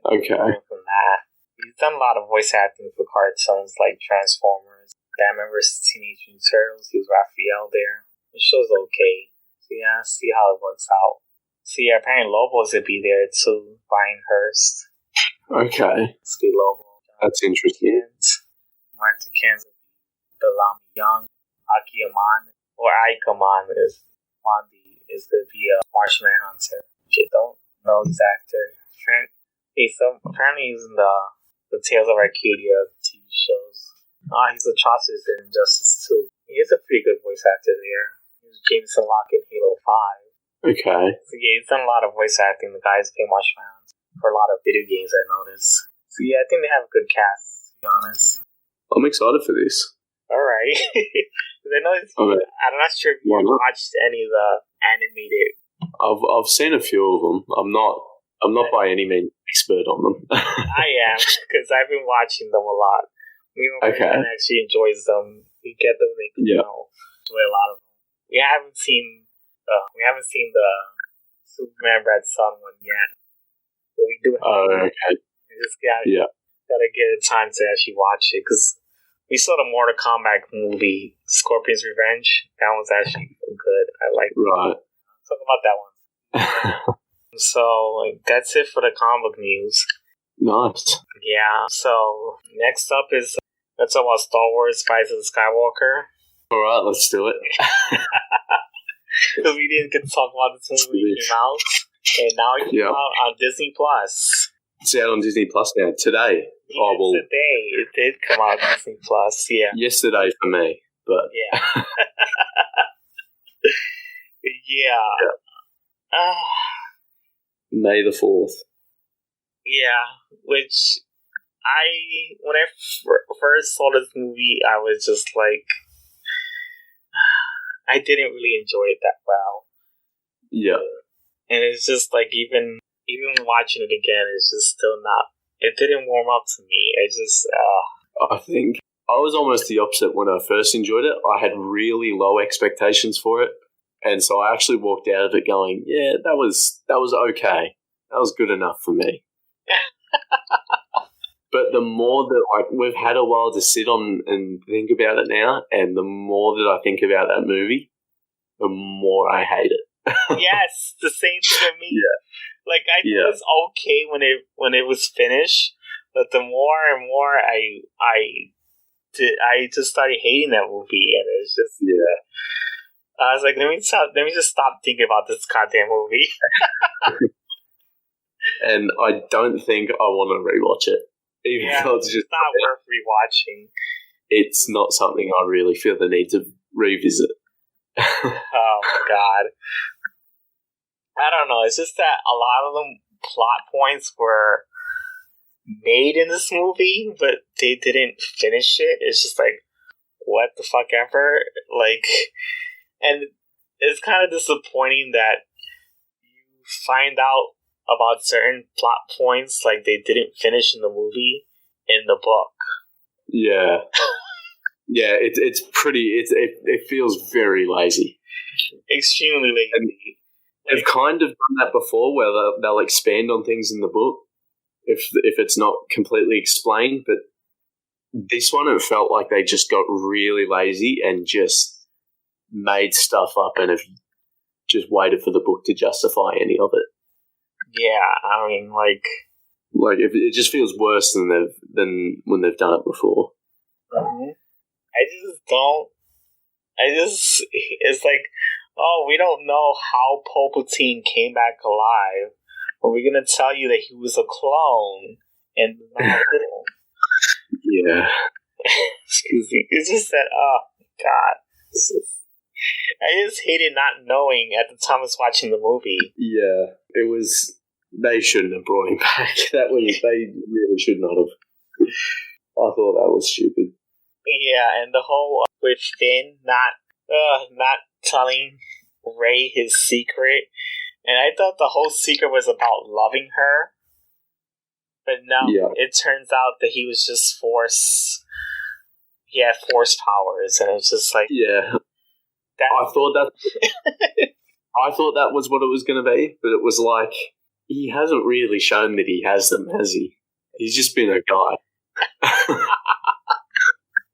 Speaker 1: From that, he's done a lot of voice acting for cartoons like Transformers, Batman vs. Teenage Mutant Turtles. He was Raphael there. The show's okay. So yeah, see how it works out. So yeah, apparently Lobo's going to be there too. Brian Hurst.
Speaker 2: Okay.
Speaker 1: It's good Lobo.
Speaker 2: That's interesting.
Speaker 1: Martin Kansas, Delamy Young, Akiaman, or Ikaman is going to be a Martian Manhunter. I don't know his actor. Apparently he's in the Tales of Arcadia TV shows. He's Atrocious in Injustice 2. He is a pretty good voice actor there. He was Jameson Locke in Halo 5.
Speaker 2: Okay.
Speaker 1: So yeah, he's done a lot of voice acting. The guy's playing Martian Manhunter for a lot of video games, I noticed. So yeah, I think they have a good cast, to be honest.
Speaker 2: I'm excited for this.
Speaker 1: Alright. I know I'm not sure if you watched any of the animated.
Speaker 2: I've seen a few of them. I'm not by any means expert on them.
Speaker 1: I am, because I've been watching them a lot. My friend actually enjoys them. We get them, enjoy a lot of them. We haven't seen the Superman Red Sun one yet, but we do have it. We just gotta get a time to actually watch it, because we saw the Mortal Kombat movie, Scorpion's Revenge. That one's actually good. I like it. Right. Talk about that one. So, that's it for the comic book news.
Speaker 2: Nice.
Speaker 1: Yeah, so next up is, let's talk about Star Wars Rise of the Skywalker.
Speaker 2: Alright, let's do it.
Speaker 1: Because we didn't get to talk about this movie when it came out. And now it came out on Disney+.
Speaker 2: It's out on Disney Plus now, today.
Speaker 1: Today. It did come out on Disney Plus, yeah.
Speaker 2: Yesterday for me, but...
Speaker 1: Yeah. Yeah.
Speaker 2: May the 4th.
Speaker 1: Yeah, which when I first saw this movie, I was just like, I didn't really enjoy it that well.
Speaker 2: Yeah.
Speaker 1: And it's just like, even watching it again, it's just still not, it didn't warm up to me. It just,
Speaker 2: I think I was almost the opposite when I first enjoyed it. I had really low expectations for it. And so I actually walked out of it going, yeah, that was okay. That was good enough for me. But the more that we've had a while to sit on and think about it now, and the more that I think about that movie, the more I hate it.
Speaker 1: Yes, the same thing with me.
Speaker 2: Yeah.
Speaker 1: Like, I thought it was okay when it was finished, but the more and more I just started hating that movie, and it's just I was like, let me just stop thinking about this goddamn movie.
Speaker 2: And I don't think I want to rewatch it. Even though it's just
Speaker 1: not worth rewatching.
Speaker 2: It's not something I really feel the need to revisit.
Speaker 1: Oh my god. I don't know. It's just that a lot of them plot points were made in this movie, but they didn't finish it. It's just like, what the fuck ever? Like, and it's kind of disappointing that you find out about certain plot points like they didn't finish in the movie in the book.
Speaker 2: Yeah. Yeah, it's pretty. It feels very lazy.
Speaker 1: Extremely lazy.
Speaker 2: And they've kind of done that before, where they'll expand on things in the book if it's not completely explained. But this one, it felt like they just got really lazy and just made stuff up and have just waited for the book to justify any of it.
Speaker 1: Yeah, I mean, like
Speaker 2: if it just feels worse than when they've done it before.
Speaker 1: Mm-hmm. It's like, oh, we don't know how Palpatine came back alive, but we're gonna tell you that he was a clone in the novel.
Speaker 2: Yeah.
Speaker 1: Excuse me. It's just that, oh, God. I just hated not knowing at the time I was watching the movie.
Speaker 2: Yeah, it was. They shouldn't have brought him back. They really should not have. I thought that was stupid.
Speaker 1: Yeah, and the whole with Finn not telling Rey his secret, and I thought the whole secret was about loving her, but no, It turns out that he was just force. He had force powers, and it's just like I thought
Speaker 2: that was what it was going to be, but it was like he hasn't really shown that he has them, has he? He's just been a guy.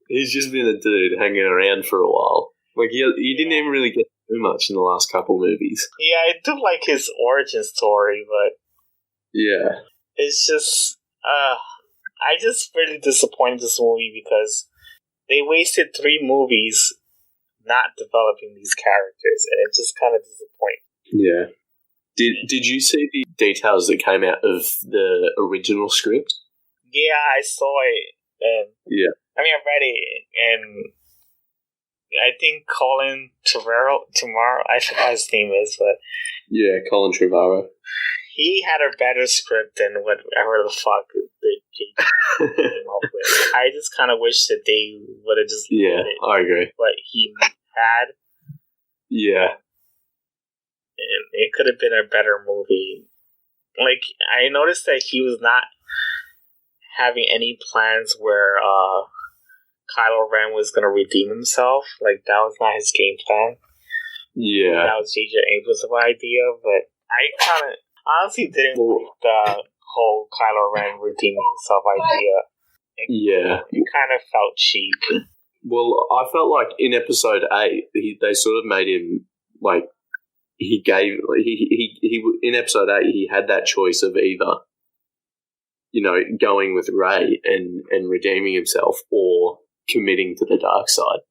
Speaker 2: He's just been a dude hanging around for a while. Like, he didn't even really get too much in the last couple movies.
Speaker 1: Yeah, I do like his origin story, but
Speaker 2: yeah,
Speaker 1: it's just I just really disappointed this movie because they wasted 3 movies not developing these characters, and it just kind of disappoints.
Speaker 2: Yeah. Did you see the details that came out of the original script?
Speaker 1: Yeah, I saw it. And
Speaker 2: yeah.
Speaker 1: I mean, I read it, and I think Colin Trevorrow, I forgot his name is, but...
Speaker 2: Yeah, Colin Trevorrow.
Speaker 1: He had a better script than whatever the fuck they came up with. I just kind of wish that they would have just...
Speaker 2: Yeah, I agree.
Speaker 1: What he had.
Speaker 2: Yeah.
Speaker 1: And it could have been a better movie. Like, I noticed that he was not having any plans where Kylo Ren was going to redeem himself. Like, that was not his game plan.
Speaker 2: Yeah.
Speaker 1: That was J.J. Abrams' idea, but I kind of honestly didn't like the whole Kylo Ren redeeming himself idea. It kind of felt cheap.
Speaker 2: Well, I felt like in episode 8, they sort of made him, like, he in episode 8, he had that choice of either, you know, going with Rey and redeeming himself or committing to the dark side.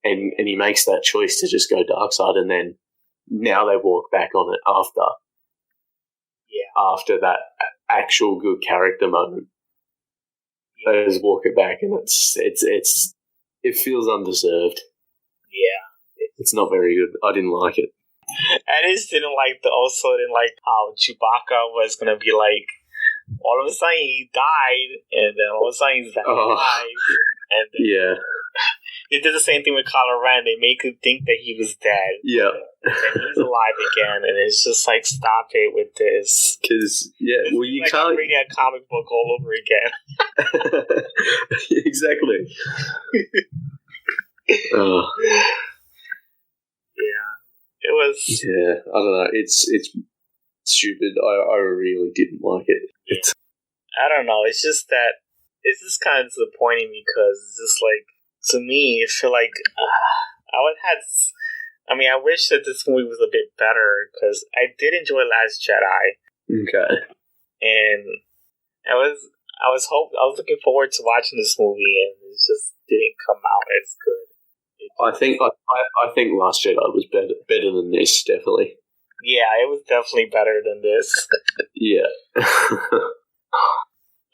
Speaker 2: And he makes that choice to just go dark side, and then now they walk back on it after that actual good character moment. They just walk it back, and it feels undeserved.
Speaker 1: Yeah.
Speaker 2: It's not very good. I didn't like it.
Speaker 1: I just didn't like how Chewbacca was gonna be like, all of a sudden he died, and then all of a sudden he's alive. And then they did the same thing with Kylo Ren. They make him think that he was dead.
Speaker 2: Yeah.
Speaker 1: And he's alive again, and it's just like, stop it with this.
Speaker 2: Because, well, you
Speaker 1: like
Speaker 2: can't...
Speaker 1: reading a comic book all over again.
Speaker 2: Exactly.
Speaker 1: Yeah. It was...
Speaker 2: Yeah, I don't know. It's stupid. I really didn't like it.
Speaker 1: I don't know. It's just that it's just kind of disappointing because it's just like, to me, it feel like I wish that this movie was a bit better because I did enjoy Last Jedi.
Speaker 2: Okay.
Speaker 1: And I was looking forward to watching this movie, and it just didn't come out as good.
Speaker 2: I think Last Jedi was better than this, definitely.
Speaker 1: Yeah, it was definitely better than this.
Speaker 2: Yeah.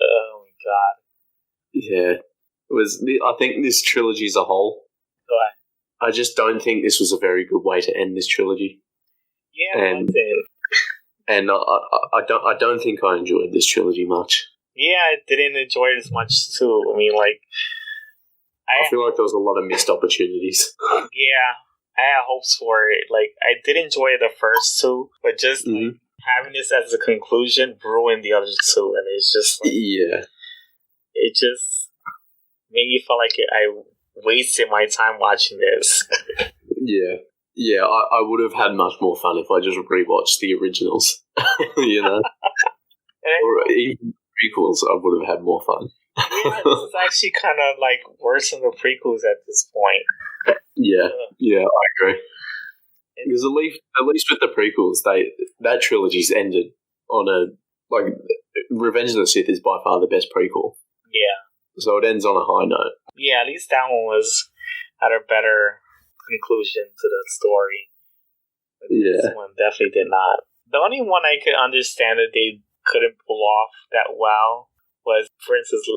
Speaker 1: Oh my god.
Speaker 2: Yeah. I think this trilogy as a whole.
Speaker 1: What?
Speaker 2: I just don't think this was a very good way to end this trilogy.
Speaker 1: Yeah,
Speaker 2: and I don't think I enjoyed this trilogy much.
Speaker 1: Yeah, I didn't enjoy it as much too. I mean, like,
Speaker 2: I feel like there was a lot of missed opportunities.
Speaker 1: Yeah, I had hopes for it. Like, I did enjoy the first two, but just like, having this as a conclusion ruined the other two, and it's just like, it just made me feel like I wasted my time watching this.
Speaker 2: Yeah, I would have had much more fun if I just rewatched the originals, you know, or even prequels. I would have had more fun.
Speaker 1: Yeah, this is actually kind of like worse than the prequels at this point.
Speaker 2: Yeah, I agree. Because at least with the prequels, that trilogy's ended on a like Revenge of the Sith is by far the best prequel.
Speaker 1: Yeah. So
Speaker 2: it ends on a high note.
Speaker 1: Yeah, at least that one had a better conclusion to the story. But this one definitely did not. The only one I could understand that they couldn't pull off that well was, for instance,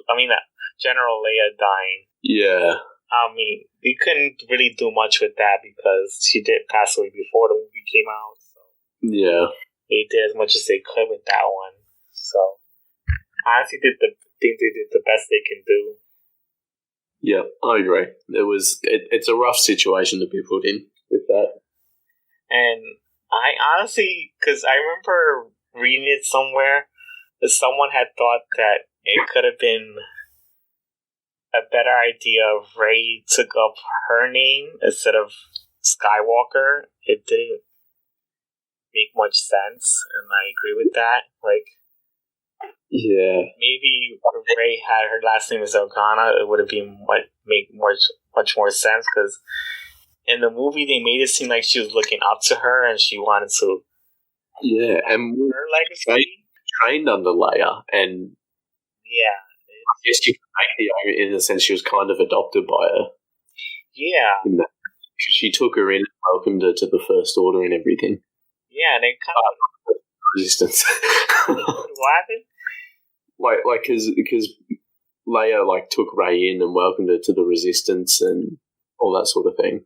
Speaker 1: General Leia dying.
Speaker 2: Yeah.
Speaker 1: I mean, we couldn't really do much with that because she did pass away before the movie came out. So
Speaker 2: yeah.
Speaker 1: They did as much as they could with that one. So I honestly think they did the best they can do.
Speaker 2: Yeah, I agree. It's a rough situation to be put in with that.
Speaker 1: And I honestly, because I remember reading it somewhere, that someone had thought that it could have been a better idea if Rey took up her name instead of Skywalker. It didn't make much sench, and I agree with that. Like,
Speaker 2: yeah,
Speaker 1: maybe if Rey had her last name is Organa, it would have been much more sense, because in the movie they made it seem like she was looking up to her and she wanted to.
Speaker 2: Yeah, and
Speaker 1: her legacy
Speaker 2: trained under Leia, and
Speaker 1: yeah,
Speaker 2: I guess you can make the argument in a sense she was kind of adopted by her.
Speaker 1: Yeah,
Speaker 2: she took her in and welcomed her to the First Order and everything.
Speaker 1: Yeah, and they kind of
Speaker 2: resistance.
Speaker 1: What happened?
Speaker 2: Like, because Leia took Rey in and welcomed her to the Resistance and all that sort of thing.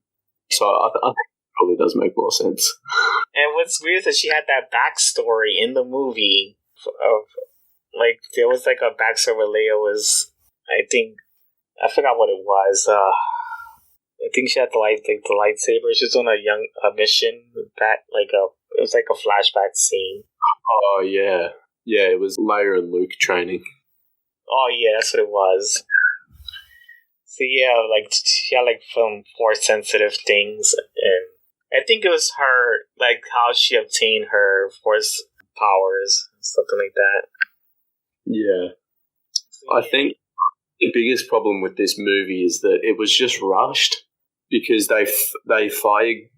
Speaker 2: So I think it probably does make more sense.
Speaker 1: And what's weird is that she had that backstory in the movie of there was a backstory where Leia was, I forgot what it was. I think she had the lightsaber. She was on a mission that it was like a flashback scene.
Speaker 2: Oh yeah. Yeah, it was Leia and Luke training.
Speaker 1: Oh yeah, that's what it was. So yeah, she had some force sensitive things, and I think it was her how she obtained her force powers, something like that.
Speaker 2: Yeah. So, I think the biggest problem with this movie is that it was just rushed because they fired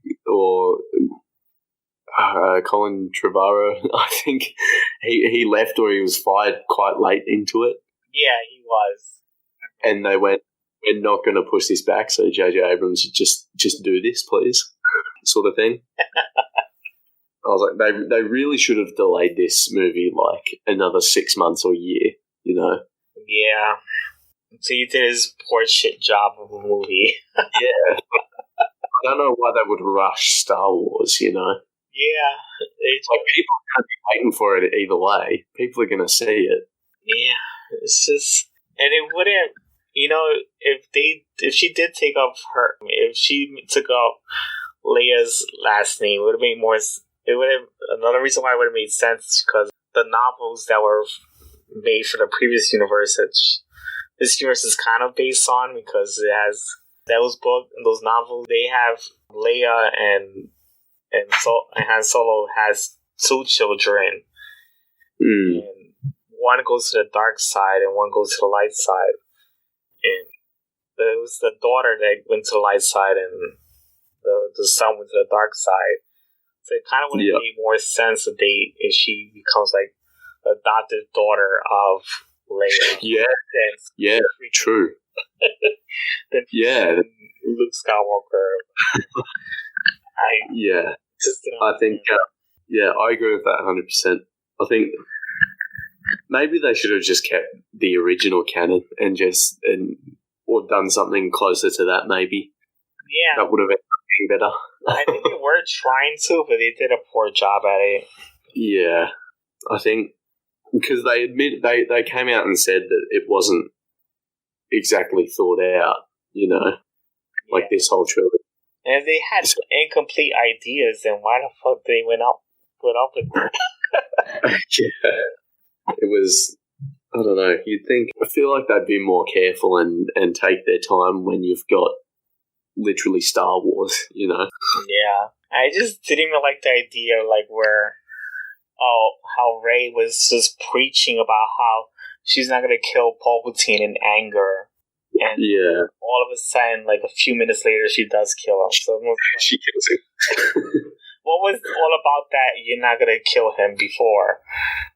Speaker 2: Colin Trevorrow. I think he left or he was fired quite late into it. Yeah, he was. And they went, "We're not going to push this back, so J.J. Abrams, just do this, please," sort of thing. I was like, they really should have delayed this movie another 6 months or a year, you know? Yeah. So he did his poor shit job of a movie. Yeah. I don't know why they would rush Star Wars, you know? Yeah. People are going to be waiting for it either way. People are going to see it. Yeah. It's just... And it wouldn't... if she did take up if she took up Leia's last name, it would have made more... It would have... Another reason why it would have made sense, because the novels that were made for the previous universe, this universe is kind of based on, because it has... Those novels, they have Leia and Han Solo has 2 children. Mm. And one goes to the dark side and one goes to the light side. And it was the daughter that went to the light side and the son went to the dark side. So it kind of would have made more sense if she becomes the adopted daughter of Leia. Yeah, true. Than Luke Skywalker. I think I agree with that 100%. I think maybe they should have just kept the original canon or done something closer to that. Maybe that would have been better.
Speaker 1: I think they were trying to, but they did a poor job at it.
Speaker 2: Yeah, I think because they came out and said that it wasn't exactly thought out, like this whole trilogy.
Speaker 1: And if they had incomplete ideas, then why the fuck they put up with it?
Speaker 2: Yeah, it was. I don't know. I feel like they'd be more careful and take their time when you've got literally Star Wars,
Speaker 1: Yeah, I just didn't even like the idea, like where, how Rey was just preaching about how she's not gonna kill Palpatine in anger. And all of a sudden, like a few minutes later, she does kill him. So
Speaker 2: she kills him.
Speaker 1: What was all about that? You're not gonna kill him before.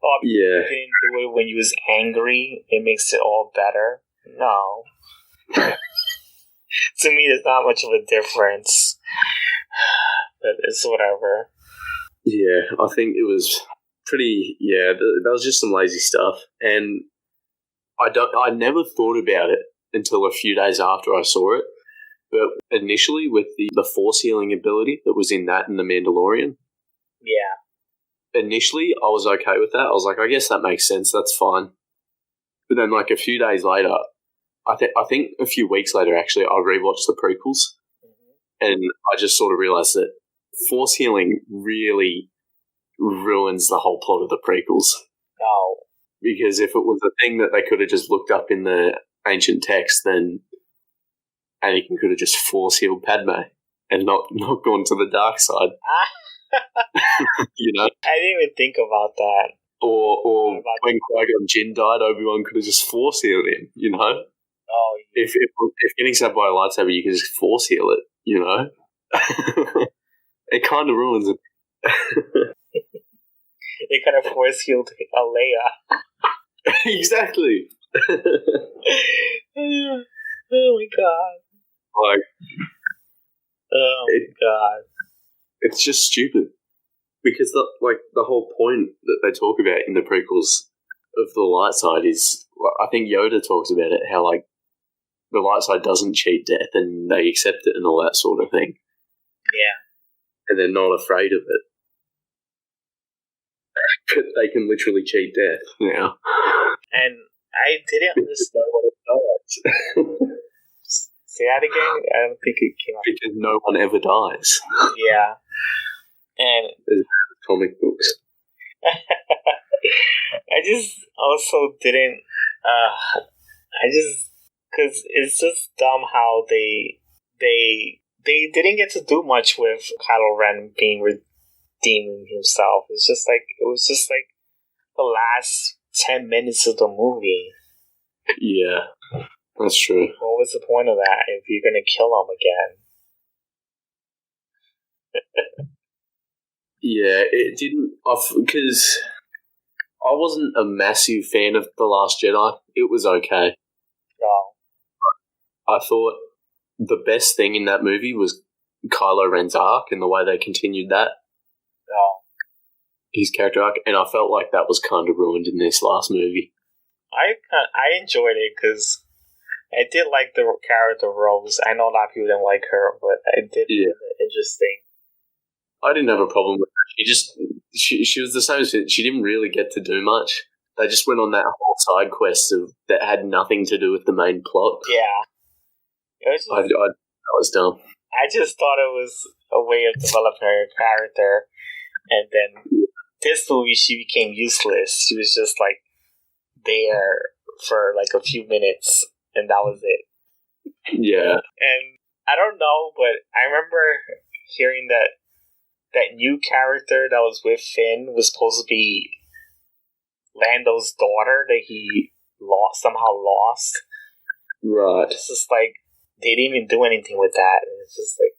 Speaker 1: Oh, you didn't do it when you was angry. It makes it all better. No. To me, there's not much of a difference. But it's whatever.
Speaker 2: Yeah, I think it was pretty. Yeah, that was just some lazy stuff, and I never thought about it until a few days after I saw it. But initially, with the force healing ability that was in that and the Mandalorian, initially I was okay with that. I was like, I guess that makes sense. That's fine. But then, like a few days later, I think a few weeks later, actually, I rewatched the prequels, and I just sort of realized that force healing really ruins the whole plot of the prequels.
Speaker 1: Oh,
Speaker 2: because if it was a thing that they could have just looked up in the ancient text, then Anakin could have just force healed Padme and not gone to the dark side.
Speaker 1: I didn't even think about that.
Speaker 2: Or when Qui-Gon Jinn died, Obi-Wan could have just force healed him,
Speaker 1: Oh, yeah.
Speaker 2: If getting stabbed by a lightsaber, you can just force heal it, It kind of ruins it.
Speaker 1: They kind of force healed Leia.
Speaker 2: Exactly.
Speaker 1: Oh my god. God.
Speaker 2: It's just stupid. Because the whole point that they talk about in the prequels of the light side is, I think Yoda talks about it, how like the light side doesn't cheat death and they accept it and all that sort of thing.
Speaker 1: Yeah.
Speaker 2: And they're not afraid of it. But they can literally cheat death now.
Speaker 1: And I didn't understand what it does. Say that again? I don't think it came out.
Speaker 2: Because no one ever dies.
Speaker 1: Yeah. And
Speaker 2: there's comic books.
Speaker 1: I just also didn't. Because it's just dumb how they didn't get to do much with Kylo Ren being redeeming himself. It was just like the last 10 minutes of the movie.
Speaker 2: Yeah, that's true.
Speaker 1: What was the point of that if you're gonna kill him again?
Speaker 2: Yeah, it didn't, because I wasn't a massive fan of The Last Jedi. It was okay.
Speaker 1: Oh.
Speaker 2: I thought the best thing in that movie was Kylo Ren's arc and the way they continued that.
Speaker 1: Oh.
Speaker 2: His character arc, and I felt like that was kind of ruined in this last movie.
Speaker 1: I enjoyed it because I did like the character Rose. I know a lot of people didn't like her, but I did find it interesting.
Speaker 2: I didn't have a problem with her. She was the same. She didn't really get to do much. They just went on that whole side quest that had nothing to do with the main plot.
Speaker 1: Yeah. It was just,
Speaker 2: that was dumb.
Speaker 1: I just thought it was a way of developing her character, and then this movie she became useless. She was just like there for like a few minutes, and that was it.
Speaker 2: Yeah.
Speaker 1: And I don't know, but I remember hearing that new character that was with Finn was supposed to be Lando's daughter that he somehow lost.
Speaker 2: Right.
Speaker 1: It's just like they didn't even do anything with that. And it's just like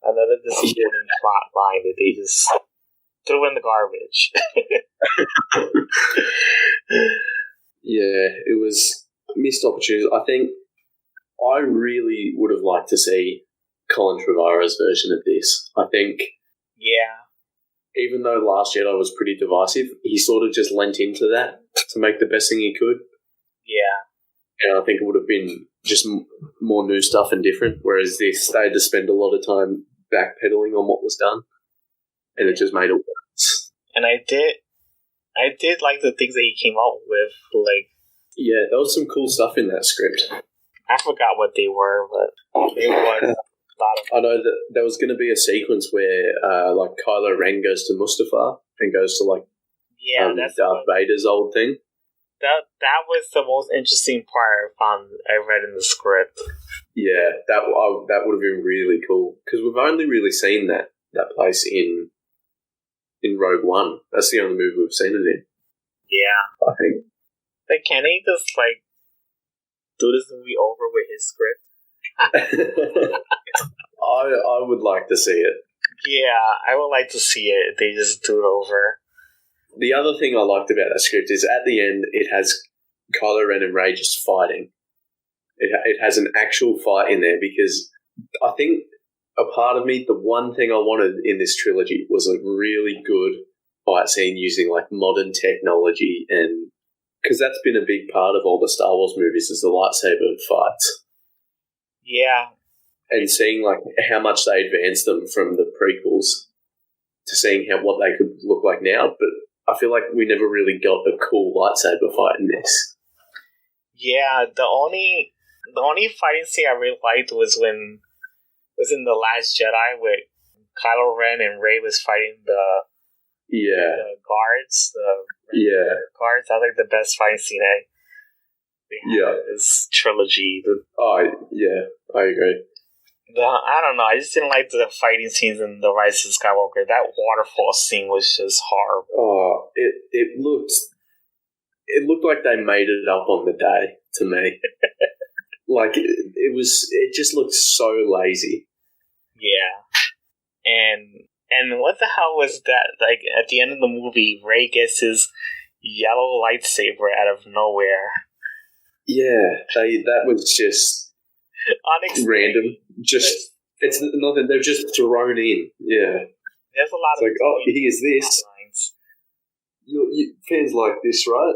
Speaker 1: another disappointing plot line that they just threw in the garbage.
Speaker 2: Yeah, it was missed opportunities. I think I really would have liked to see Colin Trevorrow's version of this. I think.
Speaker 1: Yeah.
Speaker 2: Even though Last Jedi was pretty divisive, he sort of just lent into that to make the best thing he could.
Speaker 1: Yeah.
Speaker 2: And I think it would have been just more new stuff and different, whereas this, they had to spend a lot of time backpedaling on what was done, and it just made it worse.
Speaker 1: And I did like the things that he came up with. Like,
Speaker 2: yeah, there was some cool stuff in that script.
Speaker 1: I forgot what they were, but it was a lot of.
Speaker 2: I know that there was going to be a sequence where, like, Kylo Ren goes to Mustafar and goes to, like,
Speaker 1: that's
Speaker 2: Darth Vader's old thing.
Speaker 1: That was the most interesting part I read in the script.
Speaker 2: Yeah, that would have been really cool because we've only really seen that place in Rogue One. That's the only movie we've seen it in.
Speaker 1: Yeah,
Speaker 2: I think.
Speaker 1: Like, can he just like do this movie over with his script?
Speaker 2: I would like to see it.
Speaker 1: Yeah, I would like to see it. They just do it over.
Speaker 2: The other thing I liked about that script is at the end it has Kylo Ren and Rey just fighting. It has an actual fight in there because I think a part of me, the one thing I wanted in this trilogy was a really good fight scene using like modern technology, and because that's been a big part of all the Star Wars movies is the lightsaber fights.
Speaker 1: Yeah.
Speaker 2: And seeing like how much they advanced them from the prequels to seeing what they could look like now, but I feel like we never really got a cool lightsaber fight in this.
Speaker 1: Yeah, the only fighting scene I really liked was in The Last Jedi with Kylo Ren and Rey was fighting the guards. Guards. That was like the best fighting scene they had in this trilogy.
Speaker 2: I agree.
Speaker 1: I don't know. I just didn't like the fighting scenes in The Rise of Skywalker. That waterfall scene was just horrible.
Speaker 2: Oh, it looked like they made it up on the day to me. Like it just looked so lazy.
Speaker 1: Yeah, and what the hell was that? Like at the end of the movie, Rey gets his yellow lightsaber out of nowhere.
Speaker 2: Yeah, that was just random. Just it's nothing. They've just thrown in. Yeah,
Speaker 1: there's a lot of
Speaker 2: like here's this. You fans like this, right?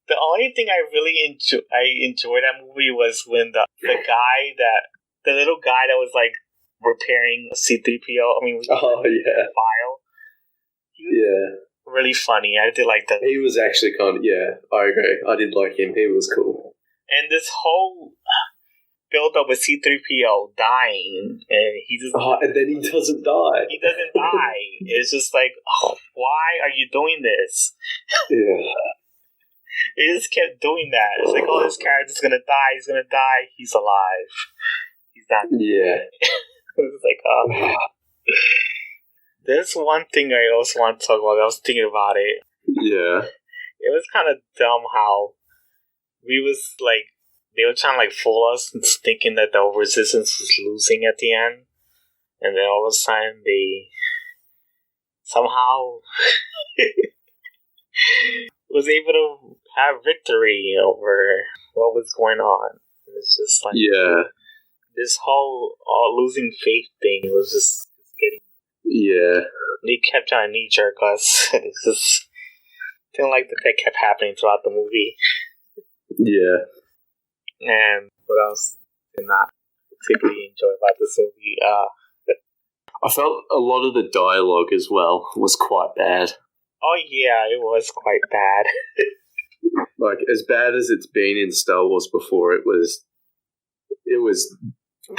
Speaker 1: The only thing I really enjoyed that movie was when the little guy that was like repairing C-3PO. I mean, file. He was really funny. I did like that.
Speaker 2: He was actually kind of I agree. I did like him. He was cool.
Speaker 1: And this whole build up with C-3PO dying, and he just
Speaker 2: and then he doesn't die.
Speaker 1: He doesn't die. It's just like, why are you doing this?
Speaker 2: Yeah.
Speaker 1: They just kept doing that. It's like, this character's gonna die. He's gonna die. He's alive. He's not.
Speaker 2: Yeah.
Speaker 1: It's like, there's one thing I also want to talk about. I was thinking about it.
Speaker 2: Yeah.
Speaker 1: It was kind of dumb how we was like, they were trying to like fool us into thinking that the Resistance was losing at the end, and then all of a sudden they somehow was able to have victory over what was going on. It's just like this whole losing faith thing was just getting.
Speaker 2: Yeah.
Speaker 1: They kept trying to knee jerk us. It's just didn't like that kept happening throughout the movie.
Speaker 2: Yeah.
Speaker 1: And what else did not particularly enjoy about this movie?
Speaker 2: I felt a lot of the dialogue as well was quite bad.
Speaker 1: Oh yeah, it was quite bad.
Speaker 2: Like as bad as it's been in Star Wars before, it was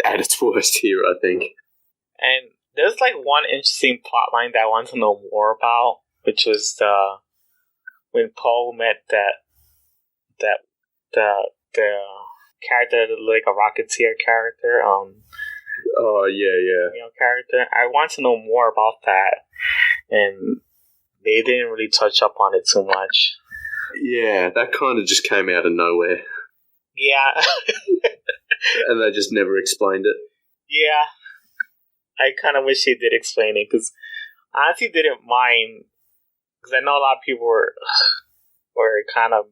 Speaker 2: at its worst here, I think.
Speaker 1: And there's like one interesting plot line that I want to know more about, which was when Poe met the character, like a Rocketeer character.
Speaker 2: Oh yeah.
Speaker 1: Character. I want to know more about that, and they didn't really touch up on it too much.
Speaker 2: Yeah, that kind of just came out of nowhere.
Speaker 1: Yeah.
Speaker 2: And they just never explained it.
Speaker 1: Yeah. I kind of wish they did explain it, because I honestly didn't mind, because I know a lot of people were kind of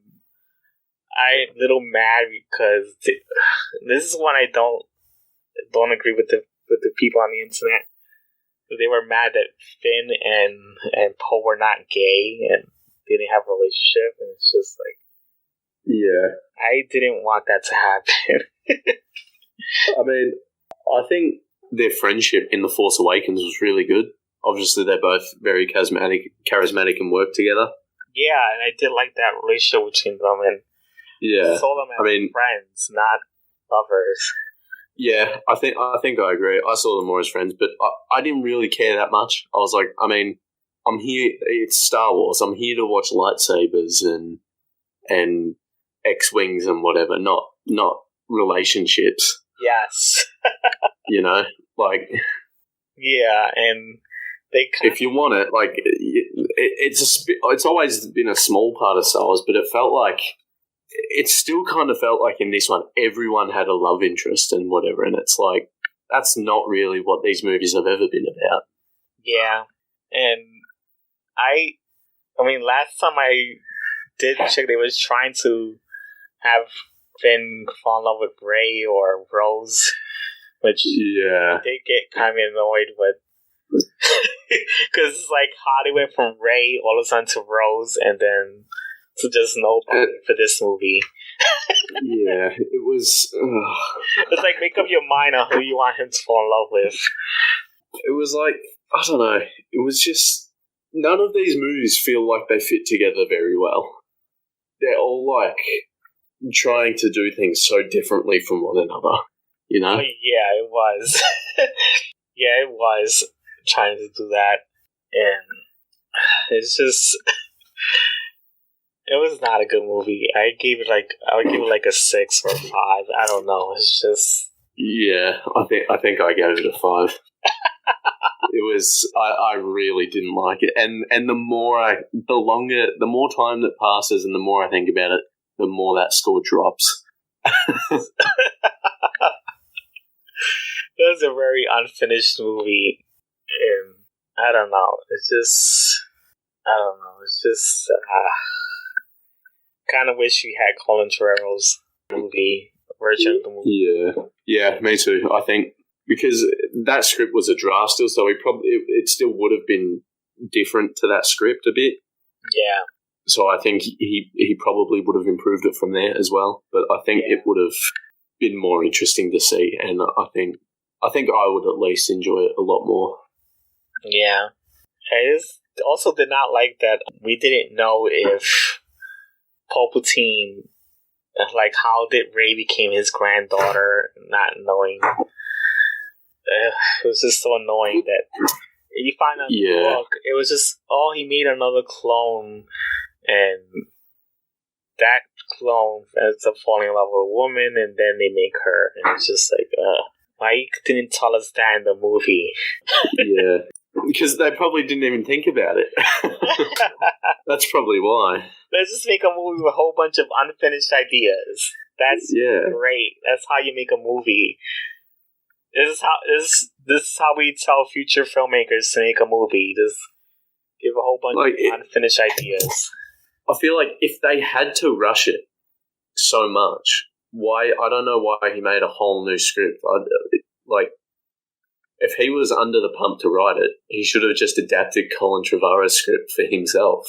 Speaker 1: a little mad, because this is when I don't agree with the people on the internet. They were mad that Finn and Poe were not gay and they didn't have a relationship, and it's just like,
Speaker 2: yeah,
Speaker 1: I didn't want that to happen.
Speaker 2: I mean, I think their friendship in The Force Awakens was really good. obviously they're both very charismatic and work together.
Speaker 1: Yeah, and I did like that relationship between them, and saw them as friends, not lovers.
Speaker 2: Yeah, I think I agree. I saw them more as friends, but I didn't really care that much. I was like, I mean, I'm here. It's Star Wars. I'm here to watch lightsabers and X-wings and whatever, not relationships.
Speaker 1: Yes.
Speaker 2: You know, like.
Speaker 1: Yeah, and they.
Speaker 2: If you want it, like, it's always been a small part of Star Wars, but it felt like. It still kind of felt like in this one, everyone had a love interest and whatever, and it's like, that's not really what these movies have ever been about.
Speaker 1: Yeah, and I mean, last time I did check, they was trying to have Finn fall in love with Rey or Rose, which they get kind of annoyed with. Because it's like how they went from Rey all of a sudden to Rose, and then to just nobody for this movie.
Speaker 2: Yeah, it was.
Speaker 1: It's like, make up your mind on who you want him to fall in love with.
Speaker 2: It was like, I don't know. It was just, none of these movies feel like they fit together very well. They're all like trying to do things so differently from one another, you know?
Speaker 1: Oh, yeah, it was. Yeah, it was trying to do that. And it's just. It was not a good movie. I would give it like a 6 or a 5. I don't know. It's just.
Speaker 2: Yeah, I think I gave it a 5. It was. I really didn't like it, and the more time that passes, and the more I think about it, the more that score drops.
Speaker 1: It was a very unfinished movie, and I don't know. It's just. I don't know. It's just. Kind of wish we had Colin Trevorrow's movie version of the movie.
Speaker 2: Yeah, me too. I think because that script was a draft still, so it still would have been different to that script a bit.
Speaker 1: Yeah.
Speaker 2: So I think he probably would have improved it from there as well. But I think it would have been more interesting to see, and I think I would at least enjoy it a lot more.
Speaker 1: Yeah. I also did not like that we didn't know if Palpatine, like, how did Rey became his granddaughter, not knowing. It was just so annoying that you find out in the book, it was just, he made another clone, and that clone ends up falling in love with a woman, and then they make her, and it's just like, why you didn't tell us that in the movie?
Speaker 2: Yeah. Because they probably didn't even think about it. That's probably why.
Speaker 1: Let's just make a movie with a whole bunch of unfinished ideas. That's great. That's how you make a movie. This is how we tell future filmmakers to make a movie. Just give a whole bunch of unfinished ideas.
Speaker 2: I feel like if they had to rush it so much, I don't know why he made a whole new script. If he was under the pump to write it, he should have just adapted Colin Trevorrow's script for himself.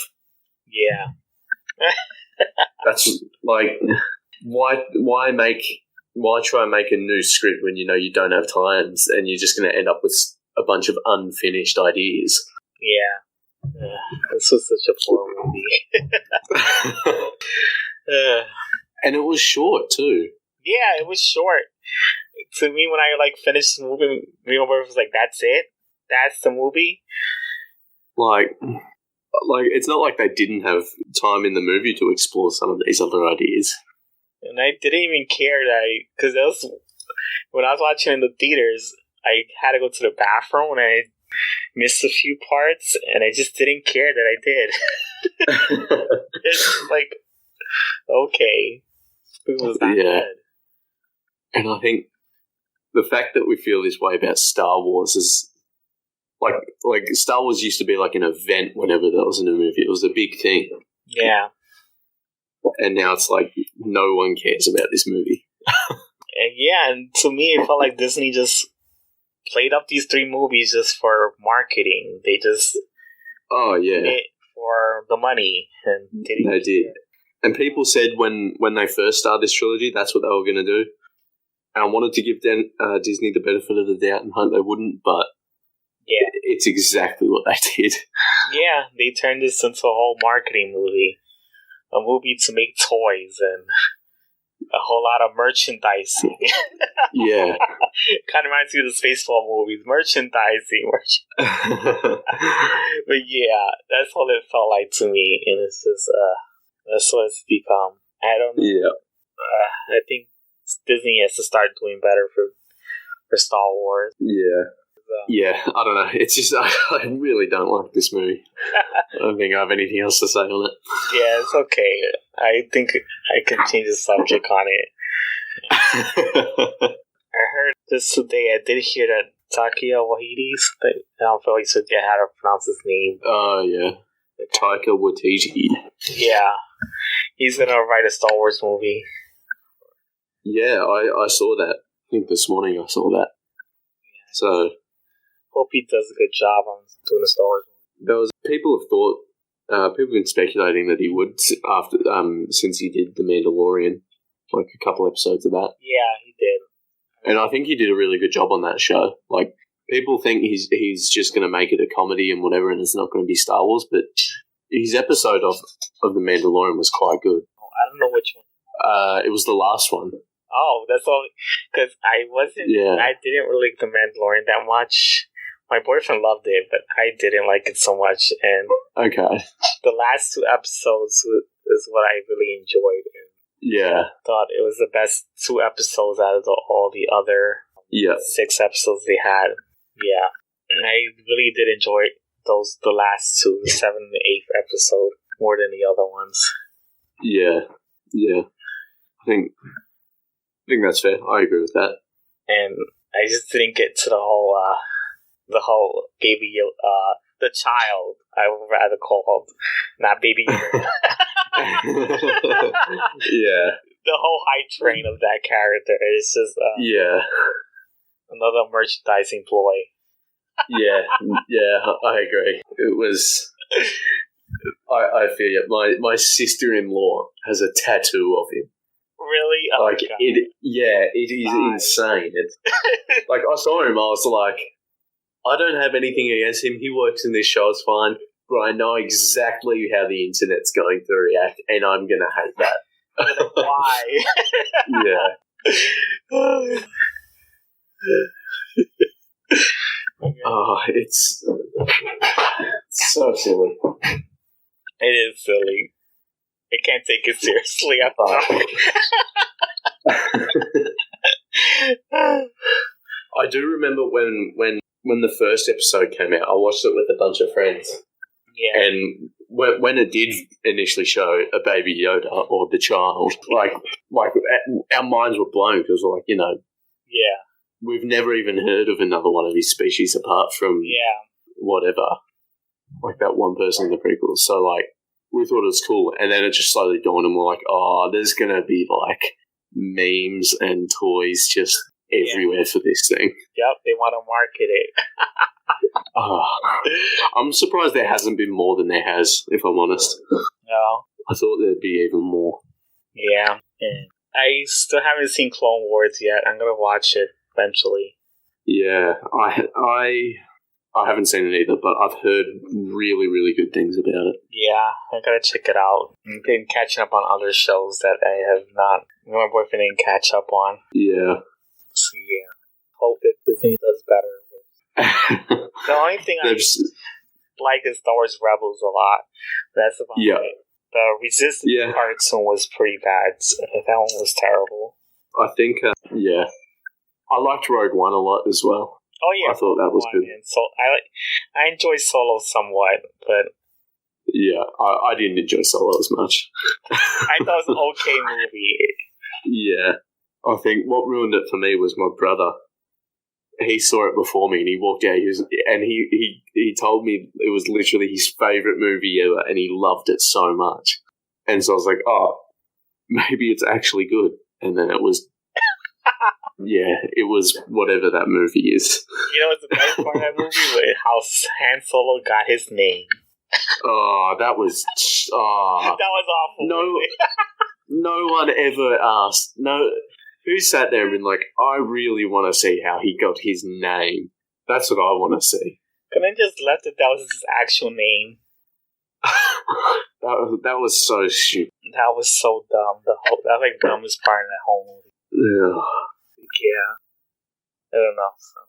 Speaker 1: Yeah.
Speaker 2: That's like, why try and make a new script when you know you don't have time and you're just going to end up with a bunch of unfinished ideas?
Speaker 1: Yeah. This was such a poor movie.
Speaker 2: And it was short too.
Speaker 1: Yeah, it was short. To me, when I finished the movie, me was like, "That's it. That's the movie."
Speaker 2: Like it's not like they didn't have time in the movie to explore some of these other ideas.
Speaker 1: And I didn't even care because when I was watching in the theaters, I had to go to the bathroom and I missed a few parts, and I just didn't care that I did. It's like, okay, it was that good.
Speaker 2: And I think the fact that we feel this way about Star Wars is like Star Wars used to be like an event whenever there was a new movie. It was a big thing.
Speaker 1: Yeah.
Speaker 2: And now it's like no one cares about this movie.
Speaker 1: And to me, it felt like Disney just played up these 3 movies just for marketing. They just did it for the money. And
Speaker 2: they did. And people said when they first started this trilogy, that's what they were going to do. And I wanted to give Disney the benefit of the doubt and hope they wouldn't, but
Speaker 1: Yeah.
Speaker 2: It's exactly what they did.
Speaker 1: Yeah, they turned this into a whole marketing movie. A movie to make toys and a whole lot of merchandising.
Speaker 2: Yeah.
Speaker 1: Kind of reminds me of the Spaceball movies. Merchandising. But yeah, that's all it felt like to me. And it's just, that's what it's become. I don't know.
Speaker 2: Yeah.
Speaker 1: I think Disney has to start doing better for Star Wars.
Speaker 2: Yeah. Yeah, I don't know. It's just, I really don't like this movie. I don't think I have anything else to say on it.
Speaker 1: Yeah, it's okay. I think I can change the subject on it. I heard this today, I did hear that Taika Waititi's, I don't feel like I forget how to pronounce his name.
Speaker 2: Oh, yeah. Taika Waititi.
Speaker 1: Yeah. He's going to write a Star Wars movie.
Speaker 2: Yeah, I saw that. I think this morning I saw that. So...
Speaker 1: hope he does a good job on doing a Star Wars movie.
Speaker 2: There was people have thought, people have been speculating that he would after since he did The Mandalorian, like a couple episodes of that.
Speaker 1: Yeah, he did,
Speaker 2: and I think he did a really good job on that show. Like people think he's just going to make it a comedy and whatever, and it's not going to be Star Wars. But his episode of The Mandalorian was quite good.
Speaker 1: I don't know which one.
Speaker 2: It was the last one.
Speaker 1: Oh, that's only because I didn't really like The Mandalorian that much. My boyfriend loved it, but I didn't like it so much. And
Speaker 2: okay,
Speaker 1: the last 2 episodes is what I really enjoyed. And
Speaker 2: yeah,
Speaker 1: thought it was the best 2 episodes out of all the other 6 episodes they had. Yeah, and I really did enjoy the last 2, the 7th and 8th episode, more than the other ones.
Speaker 2: Yeah. I think that's fair. I agree with that.
Speaker 1: And I just didn't get to the whole baby, the child, I would rather call, not Baby Yoda.
Speaker 2: Yeah.
Speaker 1: The whole hype train of that character is just another merchandising ploy.
Speaker 2: Yeah, I agree. It was. I feel you. My sister-in-law has a tattoo of him.
Speaker 1: Really? Oh
Speaker 2: like it. Yeah, it is insane. It's like I saw him. I was like, I don't have anything against him. He works in this show. It's fine. But I know exactly how the internet's going to react, and I'm going to hate that.
Speaker 1: Why?
Speaker 2: Yeah. Oh, it's so silly.
Speaker 1: It is silly. I can't take it seriously. I'm sorry.
Speaker 2: I do remember when the first episode came out, I watched it with a bunch of friends.
Speaker 1: Yeah.
Speaker 2: And when it did initially show a Baby Yoda or the child, like our minds were blown because, like, you know, we've never even heard of another one of his species apart from whatever, like that one person in the prequels. So, like, we thought it was cool, and then it just slowly dawned, and we're like, oh, there's gonna be like memes and toys just everywhere for this thing.
Speaker 1: Yep, they want to market it.
Speaker 2: I'm surprised there hasn't been more than there has, if I'm honest.
Speaker 1: No.
Speaker 2: I thought there'd be even more.
Speaker 1: Yeah. I still haven't seen Clone Wars yet. I'm going to watch it eventually.
Speaker 2: Yeah, I haven't seen it either, but I've heard really, really good things about it.
Speaker 1: Yeah, I got to check it out. I've been catching up on other shows that I have not, my boyfriend didn't catch up on.
Speaker 2: Yeah.
Speaker 1: So, yeah. Hope that Disney does better. The only thing I like is Star Wars Rebels a lot. That's about it. The Resistance cartoon was pretty bad. That one was terrible.
Speaker 2: I think, I liked Rogue One a lot as well.
Speaker 1: Oh yeah,
Speaker 2: I thought that was good.
Speaker 1: So I enjoy Solo somewhat, but
Speaker 2: yeah, I didn't enjoy Solo as much.
Speaker 1: I thought it was an okay movie.
Speaker 2: Yeah, I think what ruined it for me was my brother. He saw it before me, and he walked out. He told me it was literally his favorite movie ever, and he loved it so much. And so I was like, "Oh, maybe it's actually good." And then it was, it was whatever that movie is.
Speaker 1: You know what's the best part of that movie? How Han Solo got his name.
Speaker 2: Oh, that was
Speaker 1: that was awful.
Speaker 2: No one ever asked. No. Who sat there and been like, I really want to see how he got his name? That's what I want to see.
Speaker 1: Couldn't I just left it that was his actual name?
Speaker 2: that was so stupid.
Speaker 1: That was so dumb. That was like the dumbest part in that whole movie. Yeah. I don't know. So,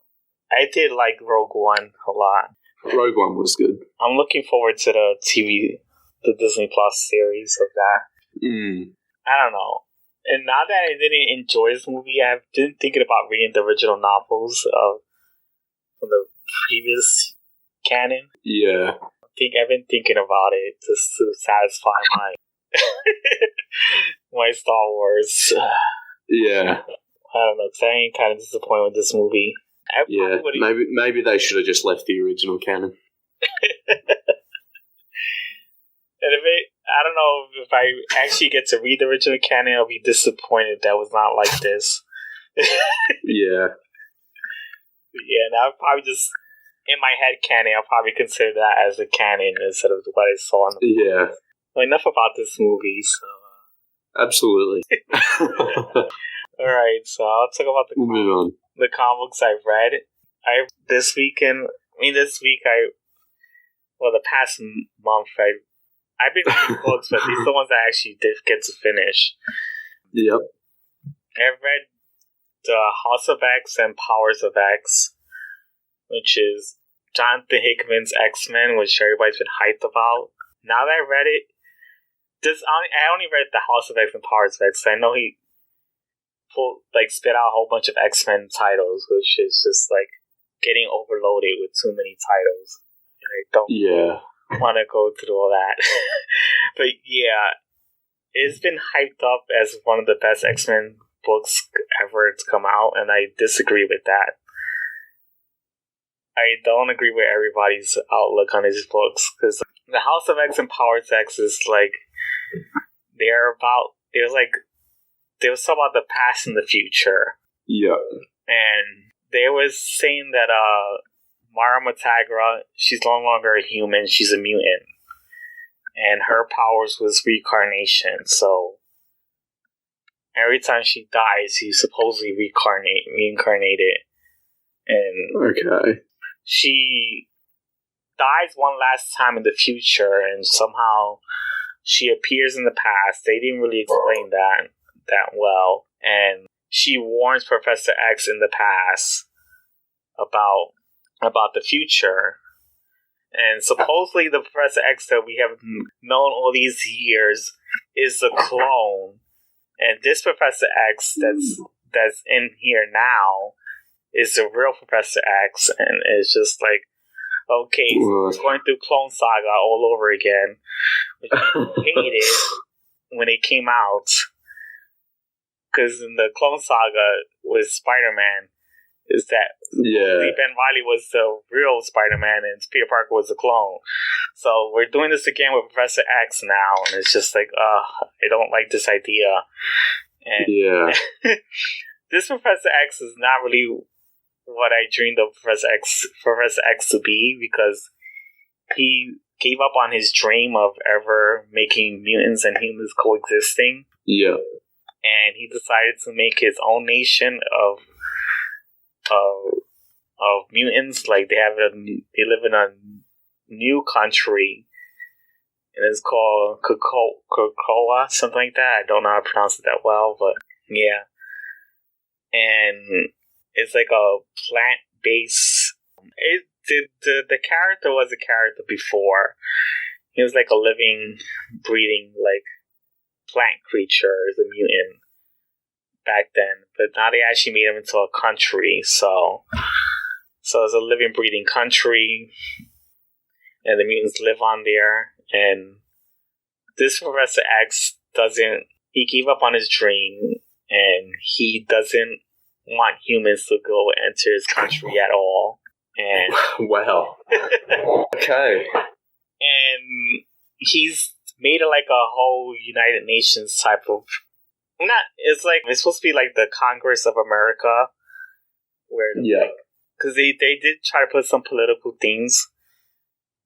Speaker 1: I did like Rogue One a lot.
Speaker 2: Rogue One was good.
Speaker 1: I'm looking forward to the Disney Plus series of that. I don't know. And now that I didn't enjoy this movie, I've been thinking about reading the original novels from the previous canon.
Speaker 2: Yeah.
Speaker 1: I've been thinking about it just to satisfy my my Star Wars.
Speaker 2: Yeah.
Speaker 1: I don't know, because I ain't kind of disappointed with this movie.
Speaker 2: Yeah, maybe they should have just left the original canon.
Speaker 1: And I don't know if I actually get to read the original canon, I'll be disappointed that was not like this.
Speaker 2: Yeah.
Speaker 1: Yeah, and I'll probably just, in my head canon, I'll probably consider that as a canon instead of what I saw in the movie.
Speaker 2: Yeah.
Speaker 1: Well, enough about this movie, so...
Speaker 2: Absolutely.
Speaker 1: Alright, so I'll talk about the comic books I've read. The past month, I've been reading books, but these are the ones I actually did get to finish.
Speaker 2: Yep.
Speaker 1: I've read the House of X and Powers of X, which is Jonathan Hickman's X-Men, which everybody's been hyped about. Now that I read it, I only read the House of X and Powers of X. I know he spit out a whole bunch of X-Men titles, which is just like getting overloaded with too many titles. And I don't want to go through all that. But yeah, it's been hyped up as one of the best X-Men books ever to come out, and I disagree with that. I don't agree with everybody's outlook on these books, because the House of X and Powers X is like, they was talking about the past and the future.
Speaker 2: Yeah.
Speaker 1: And they was saying that Mara Matagra, she's no longer a human, she's a mutant. And her powers was reincarnation, so every time she dies, she's supposedly reincarnated. And
Speaker 2: okay.
Speaker 1: She dies one last time in the future, and somehow she appears in the past. They didn't really explain that well. And she warns Professor X in the past about the future. And supposedly the Professor X that we have known all these years is a clone. And this Professor X that's in here now is the real Professor X. And it's just like, okay, so it's going through Clone Saga all over again. Which I hated when it came out. Because in the Clone Saga with Spider-Man, is that Ben Reilly was the real Spider-Man and Peter Parker was the clone. So we're doing this again with Professor X now, and it's just like, I don't like this idea. And this Professor X is not really what I dreamed of Professor X to be, because he gave up on his dream of ever making mutants and humans coexisting.
Speaker 2: Yeah.
Speaker 1: And he decided to make his own nation of mutants. Like they live in a new country, and it's called Krakoa, something like that. I don't know how to pronounce it that well, but yeah. And it's like a plant-based. The character was a character before. He was like a living, breathing, like plant creature, as a mutant back then. But now they actually made him into a country. So it's a living, breathing country, and the mutants live on there. And this Professor X he gave up on his dream, and he doesn't want humans to go enter his country at all. And
Speaker 2: wow. Okay.
Speaker 1: And he's made it like a whole United Nations type of. It's supposed to be like the Congress of America, where because they did try to put some political themes,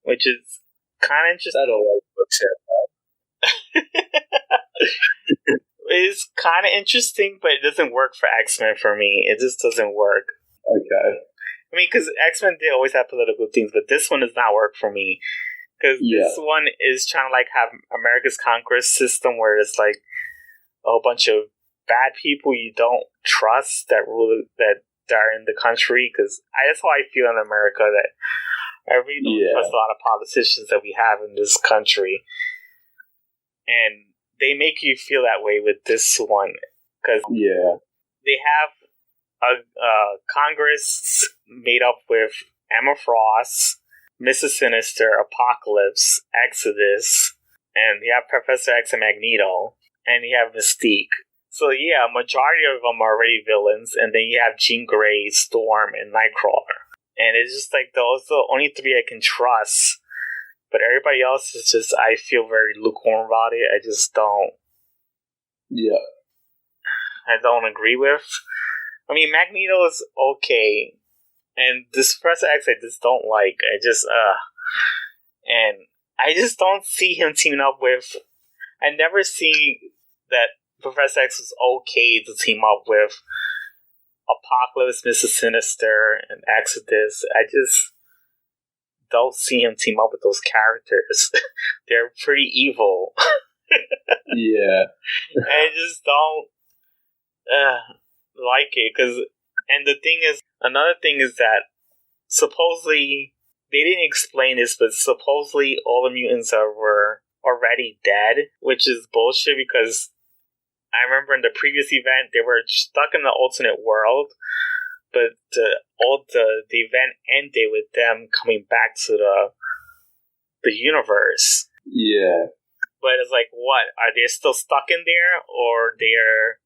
Speaker 1: which is kind of interesting.
Speaker 2: That always looks at.
Speaker 1: It's kind of interesting, but it doesn't work for X-Men for me. It just doesn't work.
Speaker 2: Okay.
Speaker 1: I mean, because X-Men did always have political themes, but this one does not work for me. Because this one is trying to like have America's Conquest system where it's like a whole bunch of bad people you don't trust that are in the country. Because that's how I feel in America, that I really don't trust a lot of politicians that we have in this country. And they make you feel that way with this one. Because they have a Congress made up with Emma Frost, Mrs. Sinister, Apocalypse, Exodus, and you have Professor X and Magneto, and you have Mystique. So yeah, a majority of them are already villains, and then you have Jean Grey, Storm, and Nightcrawler. And it's just like those are the only three I can trust. But everybody else is just, I feel very lukewarm about it. I just don't.
Speaker 2: Yeah.
Speaker 1: I don't agree with. I mean, Magneto is okay. And this Professor X I just don't like. And I just don't see him teaming up with. I never see that Professor X was okay to team up with Apocalypse, Mrs. Sinister, and Exodus. I just don't see him team up with those characters. They're pretty evil.
Speaker 2: Yeah.
Speaker 1: I just don't like it. And the thing is, another thing is that supposedly, they didn't explain this, but supposedly all the mutants were already dead, which is bullshit because I remember in the previous event, they were stuck in the alternate world, but the event ended with them coming back to the universe.
Speaker 2: Yeah.
Speaker 1: But it's like, what? Are they still stuck in there, or they're...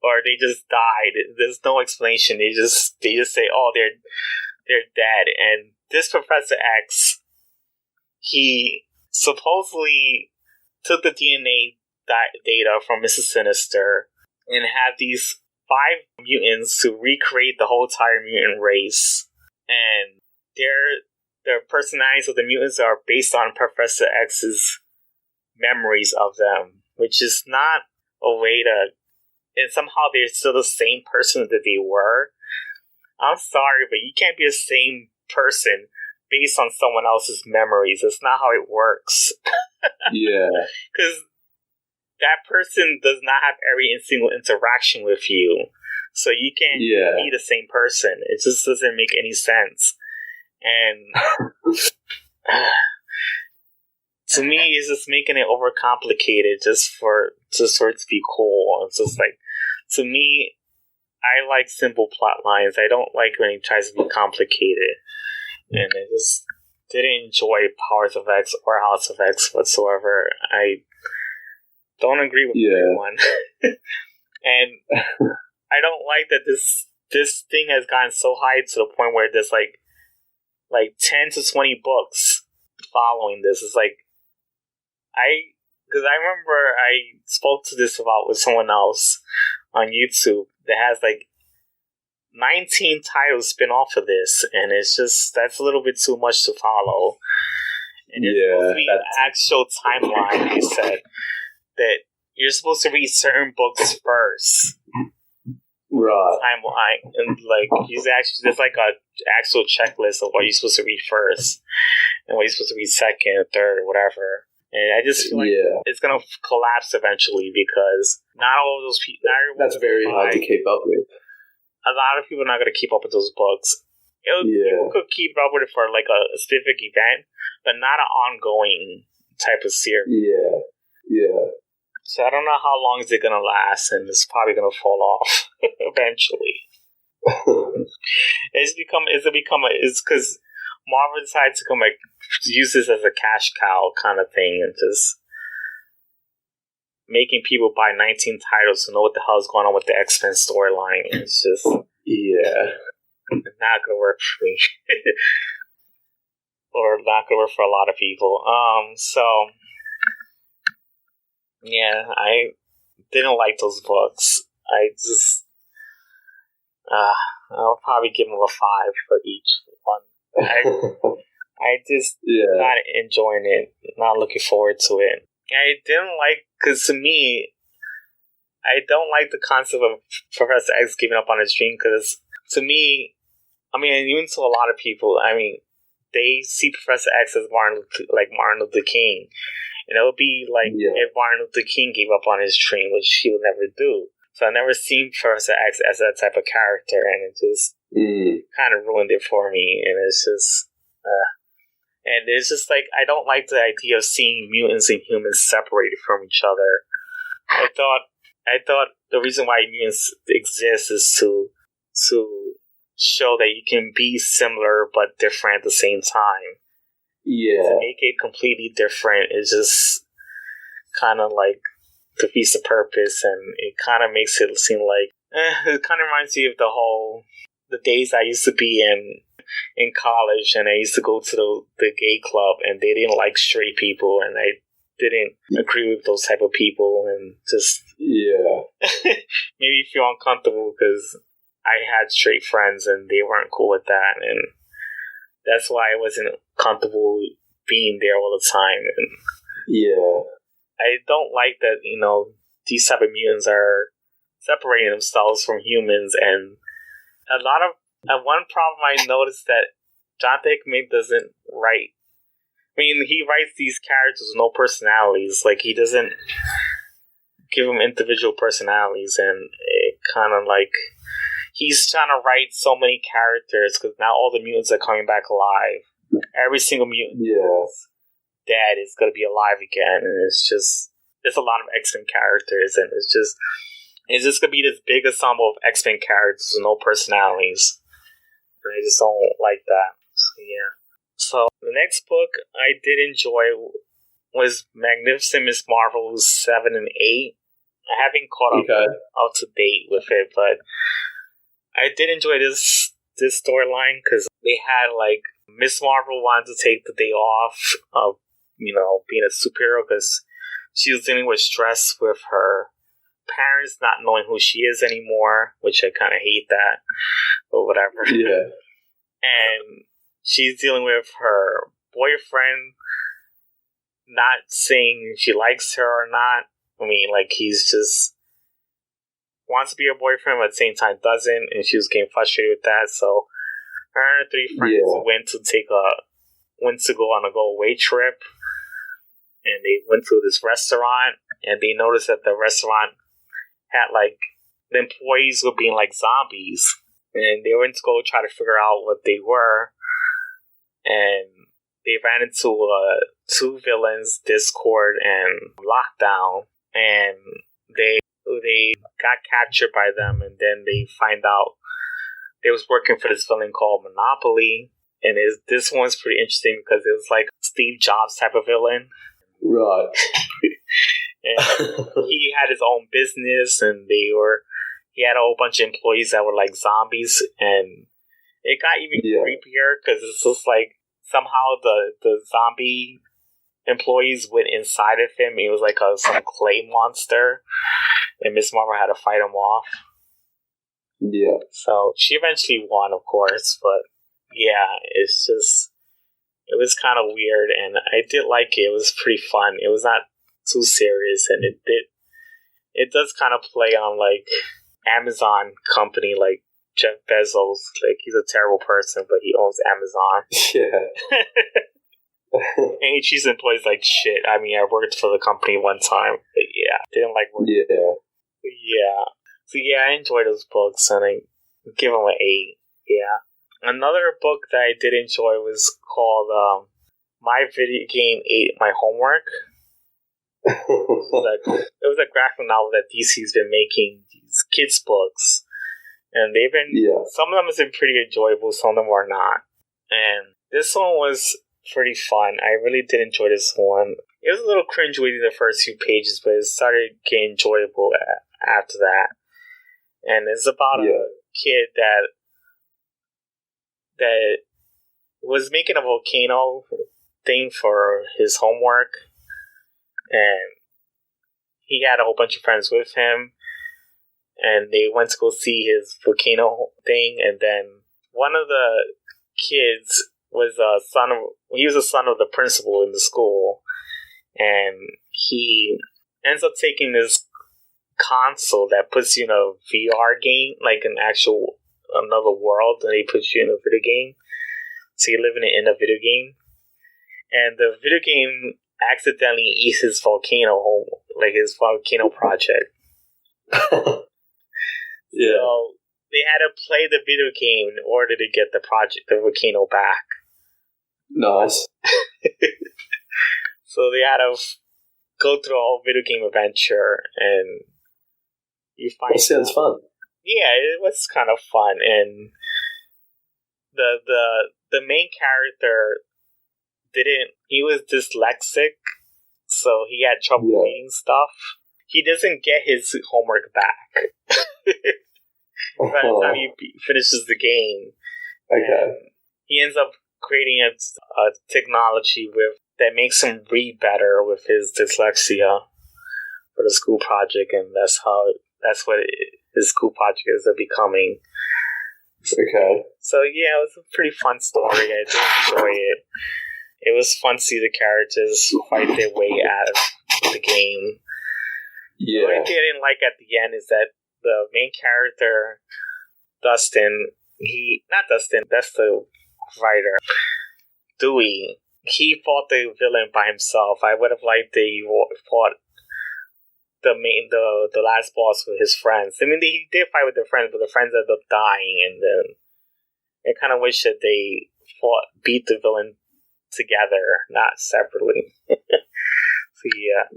Speaker 1: or they just died? There's no explanation. They just say, oh, they're dead. And this Professor X, he supposedly took the DNA data from Mrs. Sinister and had these 5 mutants to recreate the whole entire mutant race. And their personalities of the mutants are based on Professor X's memories of them, which is not a way to... And somehow they're still the same person that they were. I'm sorry, but you can't be the same person based on someone else's memories. That's not how it works.
Speaker 2: Yeah.
Speaker 1: Because that person does not have every single interaction with you. So you can't be the same person. It just doesn't make any sense. And to me, it's just making it overcomplicated just for it to be cool. It's just like, to me, I like simple plot lines. I don't like when it tries to be complicated. And I just didn't enjoy Powers of X or House of X whatsoever. I don't agree with everyone. And I don't like that this thing has gotten so high to the point where there's like 10 to 20 books following this. It's like, because I remember I spoke to this about with someone else on YouTube that has like 19 titles spin off of this, and it's just, that's a little bit too much to follow. And it's supposed to be an actual timeline. They said that you're supposed to read certain books first.
Speaker 2: Right.
Speaker 1: Timeline, and like there's like a actual checklist of what you're supposed to read first and what you're supposed to read second, third, or whatever. And I just feel like it's gonna collapse eventually because not all of those people.
Speaker 2: That's very hard to keep up with.
Speaker 1: A lot of people are not gonna keep up with those books. People could keep up with it for like a specific event, but not an ongoing type of series.
Speaker 2: Yeah. Yeah.
Speaker 1: So I don't know how long is it gonna last, and it's probably gonna fall off eventually. It's because Marvel decided to use this as a cash cow kind of thing, and just making people buy 19 titles to know what the hell is going on with the X-Men storyline. It's just not gonna work for me, or not gonna work for a lot of people. So. Yeah, I didn't like those books. I'll probably give them a 5 for each one. I just not enjoying it, not looking forward to it. I didn't like, because to me, I don't like the concept of Professor X giving up on his dream, because to me, I mean, and even to a lot of people, I mean, they see Professor X as Martin Luther King. And it would be like if Martin Luther King gave up on his dream, which he would never do. So I never seen Professor X as that type of character, and it just kind of ruined it for me. And it's just, and it's just like, I don't like the idea of seeing mutants and humans separated from each other. I thought the reason why mutants exist is to show that you can be similar but different at the same time.
Speaker 2: Yeah.
Speaker 1: To make it completely different is just kind of like defeats the purpose, and it kind of makes it seem like it kind of reminds me of the days I used to be in college, and I used to go to the gay club, and they didn't like straight people, and I didn't agree with those type of people, and just made me feel uncomfortable because I had straight friends and they weren't cool with that, and that's why I wasn't comfortable being there all the time. And I don't like that, these type of mutants are separating themselves from humans. And one problem I noticed that Jonathan Hickman doesn't write. I mean, he writes these characters with no personalities. Like, he doesn't give them individual personalities, and it kind of like, he's trying to write so many characters because now all the mutants are coming back alive. Every single mutant dad is going to be alive again, and there's a lot of X-Men characters, and it's just going to be this big ensemble of X-Men characters with no personalities. And I just don't like that. So the next book I did enjoy was Magnificent Miss Marvel 7 and 8. I haven't caught up to date with it, but I did enjoy this storyline because they had like Miss Marvel wanted to take the day off of being a superhero because she was dealing with stress with her parents not knowing who she is anymore, which I kind of hate that, but whatever.
Speaker 2: Yeah.
Speaker 1: And she's dealing with her boyfriend not saying if she likes her or not. I mean, like, he's just wants to be her boyfriend, but at the same time doesn't, and she was getting frustrated with that. So her and her 3 friends went to go on a go-away trip, and they went to this restaurant, and they noticed that the restaurant had like the employees were being like zombies, and they went to go try to figure out what they were, and they ran into 2 villains, Discord and Lockdown, and they got captured by them, and then they find out they was working for this villain called Monopoly, and this one's pretty interesting because it was like Steve Jobs type of villain.
Speaker 2: Right.
Speaker 1: And he had his own business, and he had a whole bunch of employees that were like zombies, and it got even creepier because it's just like somehow the zombie employees went inside of him. He was like some clay monster, and Miss Marvel had to fight him off.
Speaker 2: Yeah.
Speaker 1: So she eventually won, of course, but it was kind of weird, and I did like it. It was pretty fun. It was not too serious, and it does kind of play on like Amazon company, like Jeff Bezos. Like, he's a terrible person, but he owns Amazon.
Speaker 2: Yeah.
Speaker 1: And he treats employees like shit. I mean, I worked for the company one time, but didn't like working. Yeah. So I enjoyed those books, and I give them an 8. Yeah. Another book that I did enjoy was called My Video Game Ate My Homework. It was a graphic novel that DC's been making, these kids books, and they've been some of them have been pretty enjoyable, some of them are not. And this one was pretty fun. I really did enjoy this one. It was a little cringeworthy the first few pages, but it started getting enjoyable after that. And it's about a kid that was making a volcano thing for his homework, and he had a whole bunch of friends with him, and they went to go see his volcano thing. And then one of the kids was a son of the principal in the school, and he ends up taking this console that puts you in a VR game, like an actual another world, and they put you in a video game. So you're living in a video game, and the video game accidentally eats his volcano home, like his volcano project.
Speaker 2: Yeah.
Speaker 1: So they had to play the video game in order to get the volcano back.
Speaker 2: Nice.
Speaker 1: So they had to go through a whole video game adventure, and you find
Speaker 2: that sounds fun.
Speaker 1: Yeah, it was kind of fun, and the main character he was dyslexic, so he had trouble reading stuff. He doesn't get his homework back by the time he finishes the game.
Speaker 2: Okay.
Speaker 1: He ends up creating a technology that makes him read better with his dyslexia for the school project, and that's what his school project is becoming.
Speaker 2: Okay.
Speaker 1: So yeah, it was a pretty fun story. I did enjoy it. It was fun to see the characters fight their way out of the game.
Speaker 2: Yeah.
Speaker 1: The only thing I didn't like at the end is that the main character, Dustin, that's the writer, Dewey, he fought the villain by himself. I would have liked that he fought the last boss with his friends. I mean, he did fight with their friends, but the friends ended up dying, and then I kind of wish that they beat the villain together, not separately. So
Speaker 2: yeah,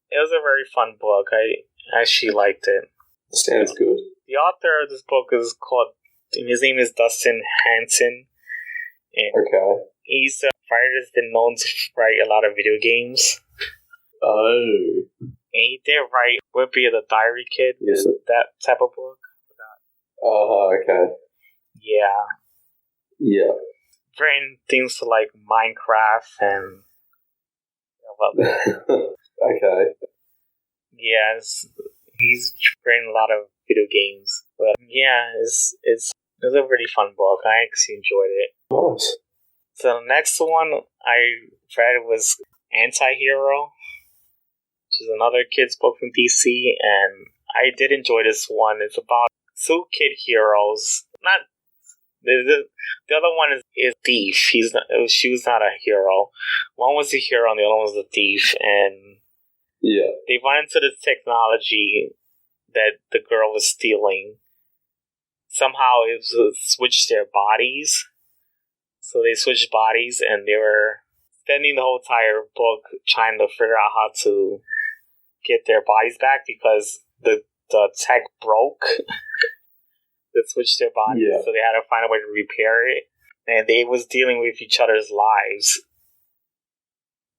Speaker 1: it was a very fun book. I actually liked it.
Speaker 2: Sounds good.
Speaker 1: The author of this book his name is Dustin Hanson, and
Speaker 2: okay,
Speaker 1: he's a writer that's been known to write a lot of video games.
Speaker 2: Oh.
Speaker 1: And he did write Whippy the Diary Kid, that type of book.
Speaker 2: Oh, okay.
Speaker 1: Yeah.
Speaker 2: Yeah.
Speaker 1: Written things like Minecraft and...
Speaker 2: okay.
Speaker 1: Yeah, he's written a lot of video games. But yeah, it's a really fun book. I actually enjoyed it.
Speaker 2: Nice.
Speaker 1: So the next one I read was Antihero, which is another kid's book from DC, and I did enjoy this one. It's about two kid heroes. Not the other one is thief. She was not a hero. One was a hero, and the other one was a thief. And they run into the technology that the girl was stealing. Somehow it switched their bodies. So they switched bodies, and they were spending the whole entire book trying to figure out how to get their bodies back because the tech broke. That switched their bodies, so they had to find a way to repair it, and they was dealing with each other's lives.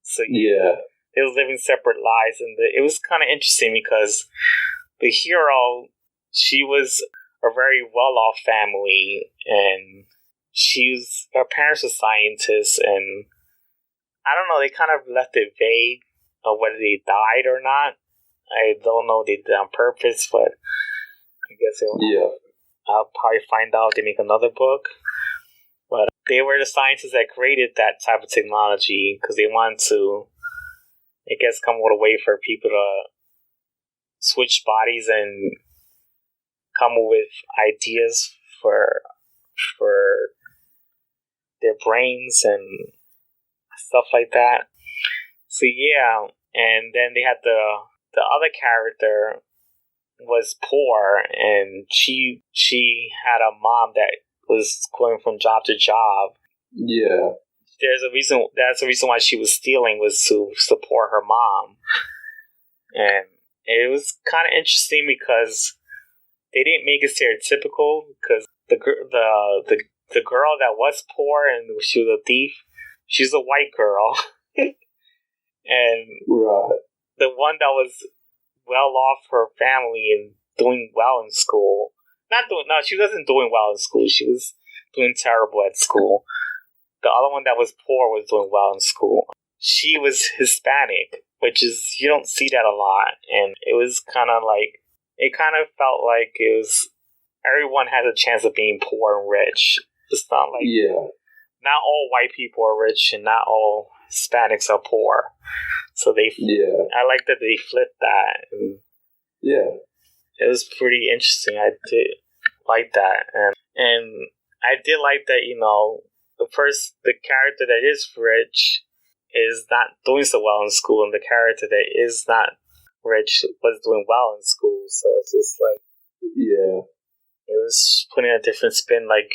Speaker 1: So they was living separate lives, and it was kind of interesting because the hero, she was a very well-off family, and her parents were scientists, and I don't know, they kind of left it vague of whether they died or not. I don't know if they did it on purpose, but I guess I'll probably find out if they make another book. But they were the scientists that created that type of technology because they wanted to, I guess, come up with a way for people to switch bodies and come up with ideas for their brains and stuff like that. So yeah, and then they had the other character was poor, and she had a mom that was going from job to job.
Speaker 2: Yeah.
Speaker 1: That's the reason why she was stealing, was to support her mom. And it was kind of interesting because they didn't make it stereotypical, because the girl that was poor and she was a thief, she's a white girl. And the one that was well off her family and doing well in school. She wasn't doing well in school. She was doing terrible at school. The other one that was poor was doing well in school. She was Hispanic, which is, you don't see that a lot. And it was kind of like, it kind of felt like it was, everyone has a chance of being poor and rich. It's not like, not all white people are rich and not all Hispanics are poor. So I like that they flipped that. And it was pretty interesting. I did like that, and I did like that. The character that is rich is not doing so well in school, and the character that is not rich was doing well in school. So it's just like,
Speaker 2: yeah,
Speaker 1: it was putting a different spin. Like,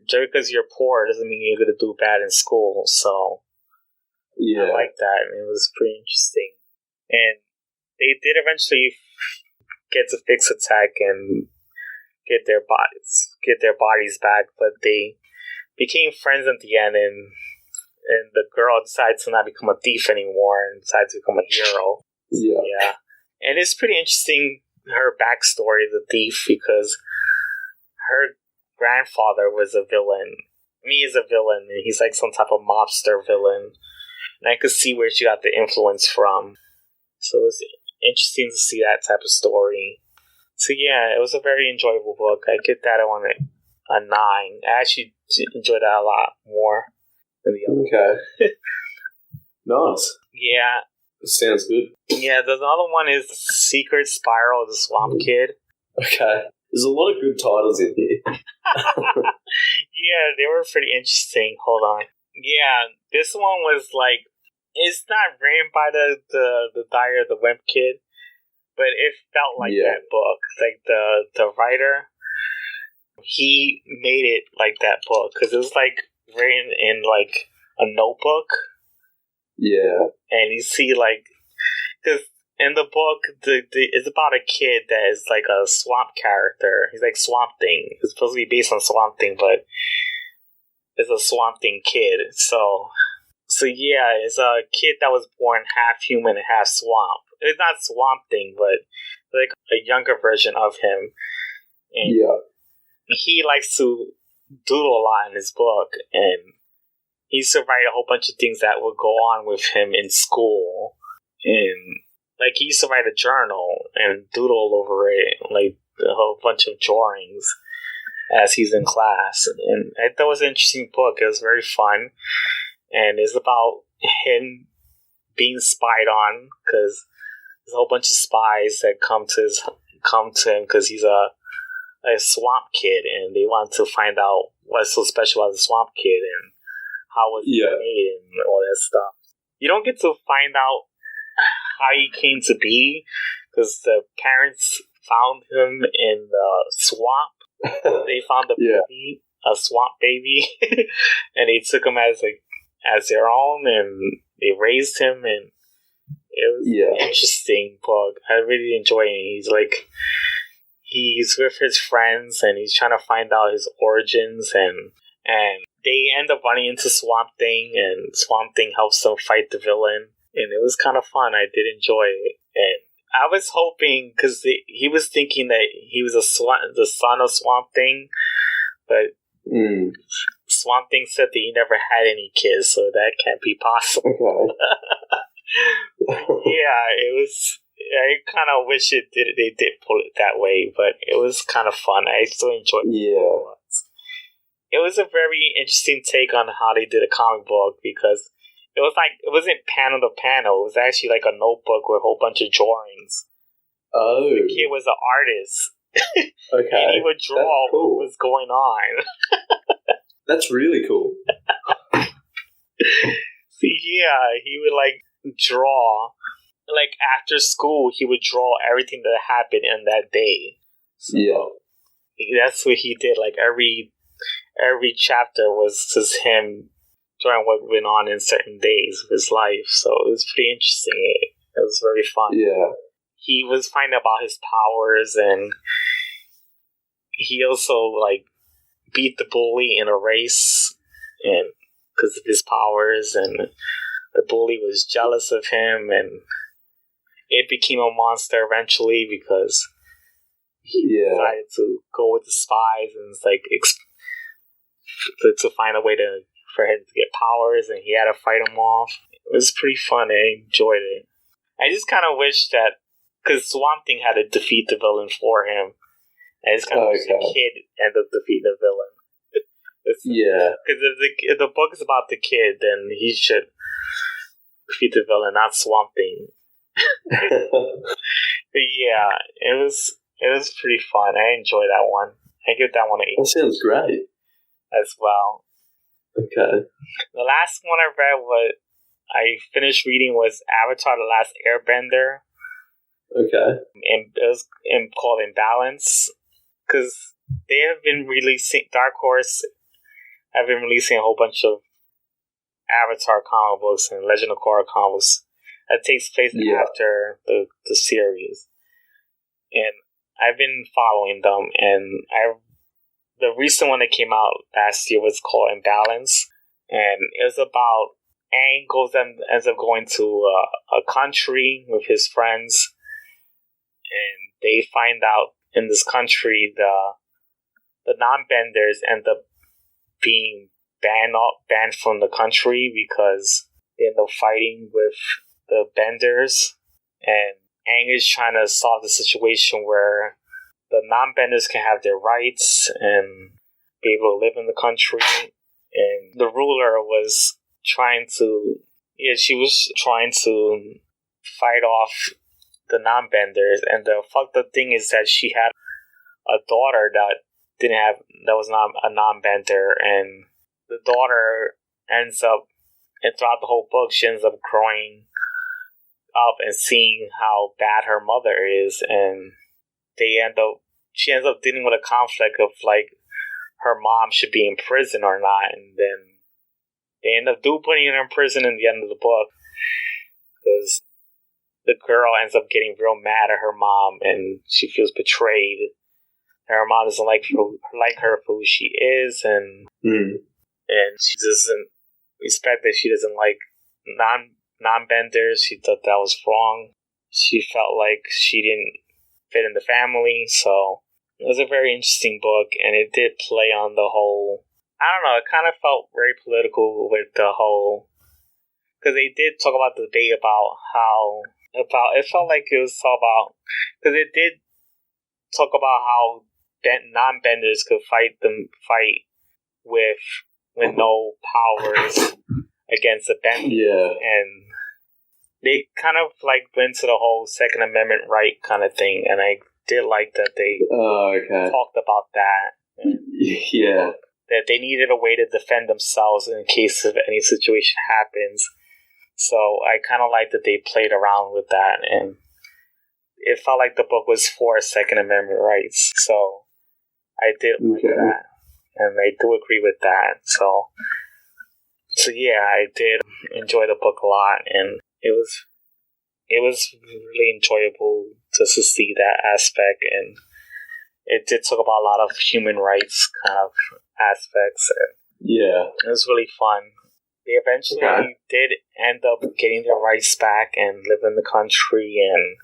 Speaker 1: just because you're poor doesn't mean you're gonna do bad in school. So
Speaker 2: yeah,
Speaker 1: I like that, and it was pretty interesting. And they did eventually get to fix Attack and get their bodies back, but they became friends at the end, and the girl decided to not become a thief anymore and decided to become a hero.
Speaker 2: Yeah.
Speaker 1: And it's pretty interesting, her backstory, the thief, because her grandfather was a villain. He's a villain, and he's like some type of mobster villain. And I could see where she got the influence from. So it was interesting to see that type of story. So yeah, it was a very enjoyable book. I get that on a 9. I actually enjoyed that a lot more than the other.
Speaker 2: Okay. Nice.
Speaker 1: Yeah.
Speaker 2: Sounds good.
Speaker 1: Yeah, the other one is Secret Spiral of the Swamp Kid.
Speaker 2: Okay. There's a lot of good titles in here.
Speaker 1: Yeah, they were pretty interesting. Hold on. Yeah, this one was like, it's not written by the Diary of the Wimp Kid, but it felt like that book. Like the writer, he made it like that book because it was like written in like a notebook.
Speaker 2: Yeah.
Speaker 1: And you see like, because in the book, it's about a kid that is like a swamp character. He's like Swamp Thing. It's supposed to be based on Swamp Thing, but it's a Swamp Thing kid. So yeah, it's a kid that was born half human and half swamp. It's not Swamp Thing, but like a younger version of him. And he likes to doodle a lot in his book, and he used to write a whole bunch of things that would go on with him in school. And like, he used to write a journal and doodle over it, like a whole bunch of drawings as he's in class. And I thought it was an interesting book. It was very fun. And it's about him being spied on, because there's a whole bunch of spies that come to him because he's a swamp kid, and they want to find out what's so special about the swamp kid and how was he made and all that stuff. You don't get to find out how he came to be, because the parents found him in the swamp. They found a baby, a swamp baby, and they took him as their own, and they raised him, and it was an interesting book. I really enjoy it. He's with his friends, and he's trying to find out his origins, and they end up running into Swamp Thing, and Swamp Thing helps them fight the villain, and it was kind of fun. I did enjoy it, and I was hoping, because he was thinking that he was the son of Swamp Thing, but Swamp Thing said that he never had any kids, so that can't be possible.
Speaker 2: Okay.
Speaker 1: Yeah, it was. I kind of wish they did pull it that way, but it was kind of fun. I still enjoyed it.
Speaker 2: Yeah.
Speaker 1: It was a very interesting take on how they did a comic book, because it wasn't panel to panel. It was actually like a notebook with a whole bunch of drawings.
Speaker 2: Oh.
Speaker 1: The kid was an artist.
Speaker 2: Okay.
Speaker 1: And he would draw what was going on.
Speaker 2: That's really cool.
Speaker 1: So yeah, he would like draw. Like after school, he would draw everything that happened in that day. So that's what he did. Like every chapter was just him drawing what went on in certain days of his life. So it was pretty interesting. It was very fun.
Speaker 2: Yeah.
Speaker 1: He was finding about his powers, and he also like beat the bully in a race, and because of his powers, and the bully was jealous of him, and it became a monster eventually because he decided to go with the spies, and it's like to find a way for him to get powers, and he had to fight him off. It was pretty fun. I enjoyed it. I just kind of wish that, because Swamp Thing had to defeat the villain for him, I just kind of wish the kid ended up defeating the villain. Because if the book is about the kid, then he should defeat the villain, not Swamp Thing. But yeah, it was It was pretty fun. I enjoyed that one. I give that one an 8.
Speaker 2: That sounds great.
Speaker 1: As well.
Speaker 2: Okay.
Speaker 1: The last one I finished reading was Avatar: The Last Airbender.
Speaker 2: Okay.
Speaker 1: And it was called Imbalance, because they have been releasing, Dark Horse have been releasing a whole bunch of Avatar comic books and Legend of Korra comic books that takes place after the series. And I've been following them, and the recent one that came out last year was called Imbalance, and it was about Aang ends up going to a country with his friends, and they find out in this country the non-benders end up being banned from the country because they end up fighting with the benders, and Aang is trying to solve the situation where the non-benders can have their rights and be able to live in the country. And the ruler was trying to fight off the non-benders. And the fucked up thing is that she had a daughter that was not a non-bender, and the daughter ends up, and throughout the whole book, she ends up growing up and seeing how bad her mother is, and she ends up dealing with a conflict of like her mom should be in prison or not, and then they end up putting her in prison in the end of the book because the girl ends up getting real mad at her mom and she feels betrayed. And her mom doesn't like her for who she is, and she doesn't respect that she doesn't like non-benders. She thought that was wrong. She felt like she didn't fit in the family, so it was a very interesting book, and it did play on the whole, I don't know, it kind of felt very political with the whole, because they did talk about the debate it felt like it was all about, because it did talk about how non-benders could fight with no powers against the benders, and they kind of like went to the whole Second Amendment right kind of thing, and I did like that they talked about that.
Speaker 2: Yeah.
Speaker 1: That they needed a way to defend themselves in case of any situation happens. So I kind of like that they played around with that, and it felt like the book was for Second Amendment rights. So I did like that, and I do agree with that. So yeah, I did enjoy the book a lot, and it was really enjoyable just to see that aspect, and it did talk about a lot of human rights kind of aspects. And it was really fun. They eventually did end up getting their rights back and live in the country and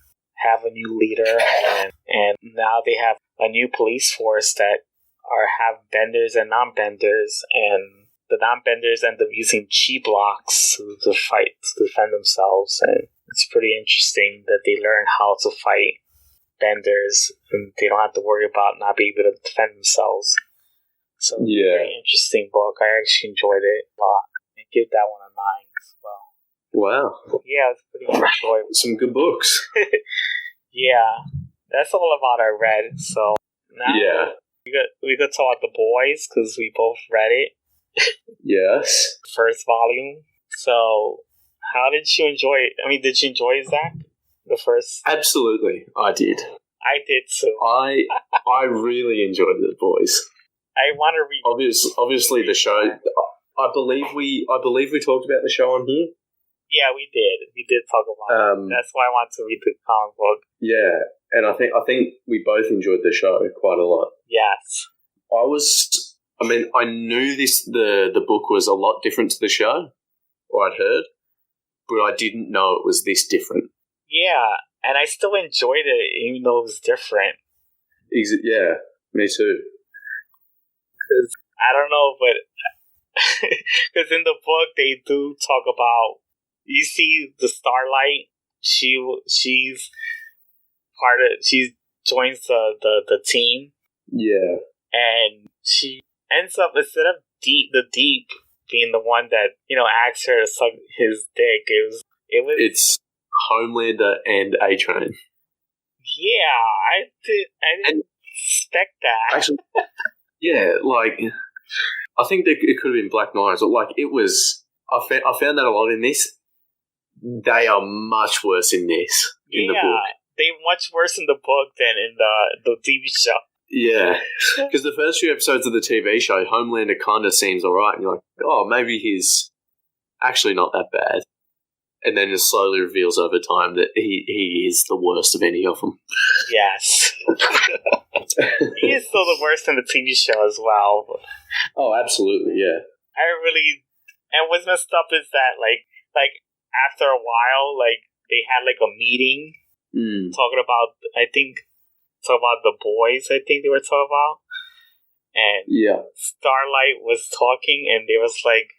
Speaker 1: have a new leader, and now they have a new police force that have benders and non-benders, and the non-benders end up using chi blocks to fight, to defend themselves, and it's pretty interesting that they learn how to fight benders, and they don't have to worry about not being able to defend themselves. So, very interesting book. I actually enjoyed it a lot. I give that one a 9 as well.
Speaker 2: Wow.
Speaker 1: Yeah, it's pretty enjoyable.
Speaker 2: Some good books.
Speaker 1: Yeah, that's all about I read. So now we could talk about The Boys because we both read it.
Speaker 2: Yes.
Speaker 1: First volume. So, how did you enjoy it? I mean, did you enjoy it, Zach? The first?
Speaker 2: Absolutely, I did.
Speaker 1: I did too.
Speaker 2: I really enjoyed The Boys.
Speaker 1: I want to read.
Speaker 2: Obviously, the show. I believe we talked about the show on here.
Speaker 1: Yeah, we did. We did talk about it. That's why I want to read the comic book.
Speaker 2: Yeah, and I think we both enjoyed the show quite a lot.
Speaker 1: Yes.
Speaker 2: I knew the book was a lot different to the show, or I'd heard, but I didn't know it was this different.
Speaker 1: Yeah, and I still enjoyed it, even though it was different.
Speaker 2: Yeah, me too.
Speaker 1: Because, I don't know, but because in the book they do talk about, you see the Starlight, she joins the team. Yeah. And she ends up, instead of the Deep being the one that, asks her to suck his dick, it's
Speaker 2: Homelander and A-Train.
Speaker 1: Yeah, I didn't expect that.
Speaker 2: Actually, yeah, like I think that it could have been Black Knights, or like it was. I found that a lot in this. They are much worse in this in the book.
Speaker 1: They're much worse in the book than in the TV show.
Speaker 2: Yeah, because the first few episodes of the TV show, Homelander kind of seems alright, and you're like, oh, maybe he's actually not that bad. And then it slowly reveals over time that he is the worst of any of them.
Speaker 1: Yes. He is still the worst in the TV show as well.
Speaker 2: Oh, absolutely, yeah.
Speaker 1: And what's messed up is that, like after a while, like, they had, like, a meeting talking about the boys, I think they were talking about. And Starlight was talking, and there was, like,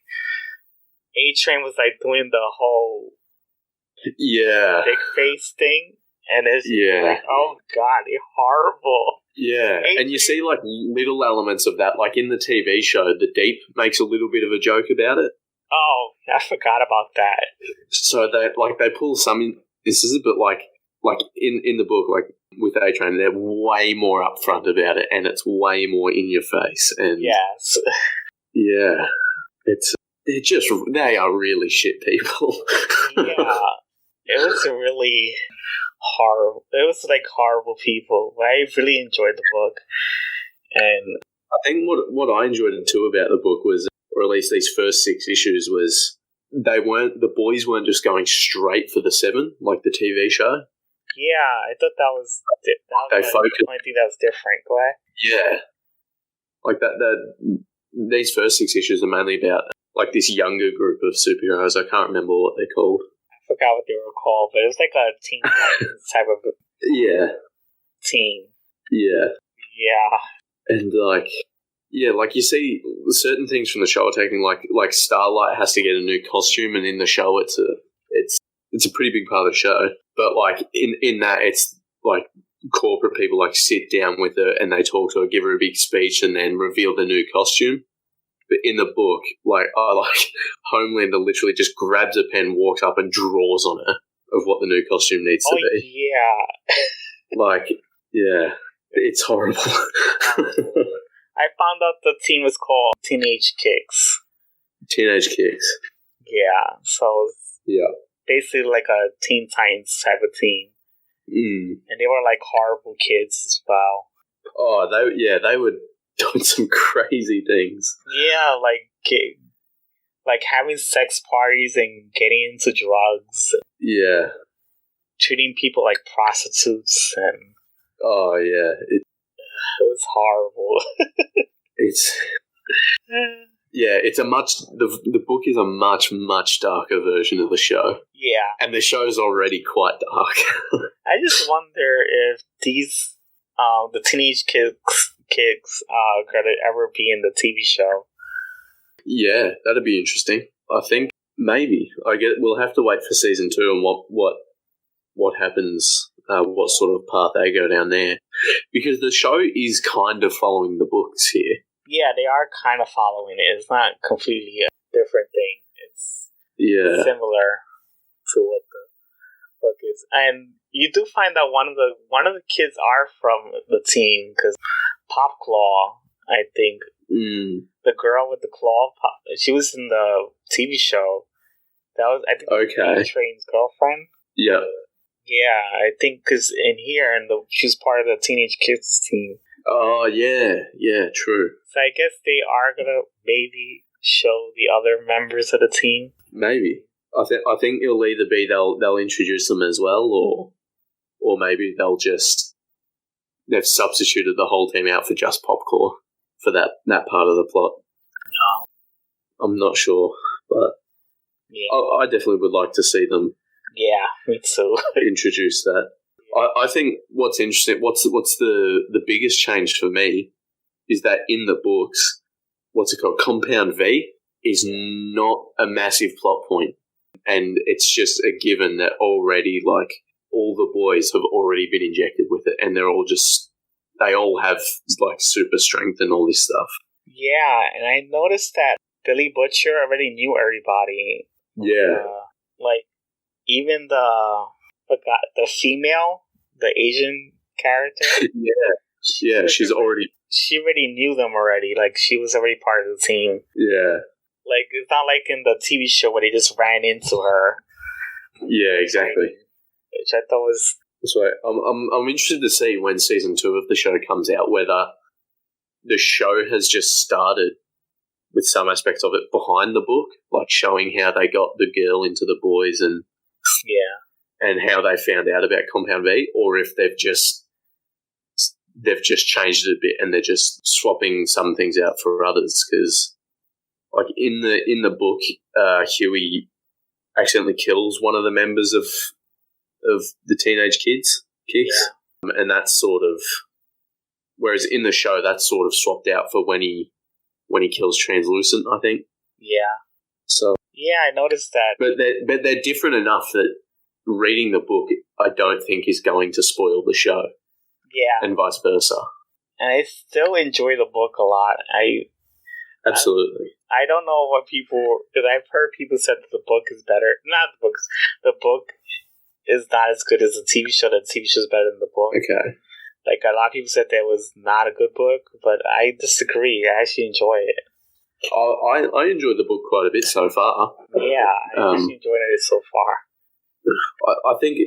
Speaker 1: A-Train was, like, doing the whole big face thing. And it's like, oh, God, they're horrible.
Speaker 2: Yeah, A-Train. And you see, like, little elements of that. Like, in the TV show, The Deep makes a little bit of a joke about it.
Speaker 1: Oh, I forgot about that.
Speaker 2: So they pull some instances, but like in the book, like with A-Train, they're way more upfront about it, and it's way more in your face. And
Speaker 1: yes,
Speaker 2: yeah, they are really shit people.
Speaker 1: Yeah, it was really horrible. It was like horrible people. I really enjoyed the book, and
Speaker 2: I think what I enjoyed too about the book was, or at least these first 6 issues, was the boys weren't just going straight for the 7 like the TV show.
Speaker 1: Yeah, I thought that was the only thing that was different. Go ahead.
Speaker 2: Yeah, like that. These first 6 issues are mainly about like this younger group of superheroes. I can't remember what they're called.
Speaker 1: I forgot what they were called, but it was like a Teen Titans type of team. Yeah,
Speaker 2: and like. Yeah, like you see certain things from the show are taking like Starlight has to get a new costume, and in the show it's a pretty big part of the show. But like in that, it's like corporate people like sit down with her and they talk to her, give her a big speech, and then reveal the new costume. But in the book, Homelander literally just grabs a pen, walks up, and draws on her of what the new costume needs to be. Yeah, it's horrible.
Speaker 1: I found out the team is called Teenage Kicks.
Speaker 2: Teenage Kicks.
Speaker 1: Yeah, so basically like a Teen Titans type of team. And they were like horrible kids as well.
Speaker 2: Oh, they were doing some crazy things.
Speaker 1: Yeah, like having sex parties and getting into drugs.
Speaker 2: Yeah. Treating
Speaker 1: people like prostitutes and...
Speaker 2: Oh, yeah.
Speaker 1: It was horrible.
Speaker 2: The book is a much darker version of the show.
Speaker 1: Yeah.
Speaker 2: And the show's already quite dark.
Speaker 1: I just wonder if these the Teenage Kicks are gonna ever be in the TV show.
Speaker 2: Yeah, that'd be interesting. I think maybe. We'll have to wait for season 2 and what happens. What sort of path they go down there, because the show is kind of following the books here.
Speaker 1: Yeah, they are kind of following it. It's not completely a different thing. It's similar to what the book is, and you do find that one of the kids are from the team, because Popclaw, I think, the girl with the claw, she was in the TV show. That was, I think, A-Train's girlfriend.
Speaker 2: Yeah.
Speaker 1: Yeah, I think because in here, she's part of the Teenage Kids team.
Speaker 2: Oh, yeah, true.
Speaker 1: So I guess they are going to maybe show the other members of the team.
Speaker 2: Maybe. I think it'll either be they'll introduce them as well, or maybe they've substituted the whole team out for just Popclaw for that part of the plot.
Speaker 1: Oh.
Speaker 2: I'm not sure, but I definitely would like to see them.
Speaker 1: Yeah, me too.
Speaker 2: Introduce that. I think what's interesting, what's the biggest change for me is that in the books, what's it called? Compound V is not a massive plot point, and it's just a given that already, like, all the boys have already been injected with it, and they all have like super strength and all this stuff.
Speaker 1: Yeah, and I noticed that Billy Butcher already knew everybody.
Speaker 2: Yeah,
Speaker 1: like even the female the Asian character.
Speaker 2: Yeah, she's already...
Speaker 1: She already knew them already. Like, she was already part of the team.
Speaker 2: Yeah.
Speaker 1: Like, it's not like in the TV show where they just ran into her.
Speaker 2: Yeah, exactly.
Speaker 1: Which I thought was...
Speaker 2: That's right. I'm interested to see when season 2 of the show comes out, whether the show has just started with some aspects of it behind the book, like showing how they got the girl into the boys and how they found out about Compound V, or if they've just changed it a bit and they're just swapping some things out for others. Because, like in the book, Huey accidentally kills one of the members of the teenage kids, and that's sort of, whereas in the show that's sort of swapped out for when he kills Translucent, I think.
Speaker 1: Yeah.
Speaker 2: So
Speaker 1: yeah, I noticed that.
Speaker 2: But they're different enough that reading the book, I don't think is going to spoil the show.
Speaker 1: Yeah.
Speaker 2: And vice versa.
Speaker 1: And I still enjoy the book a lot.
Speaker 2: Absolutely.
Speaker 1: I don't know what people, because I've heard people said that the book is better. Not the books. The book is not as good as the TV show. The TV show is better than the book.
Speaker 2: Okay.
Speaker 1: Like, a lot of people said that was not a good book, but I disagree. I actually enjoy it.
Speaker 2: I enjoyed the book quite a bit so far.
Speaker 1: Yeah, I actually enjoyed it so far.
Speaker 2: I think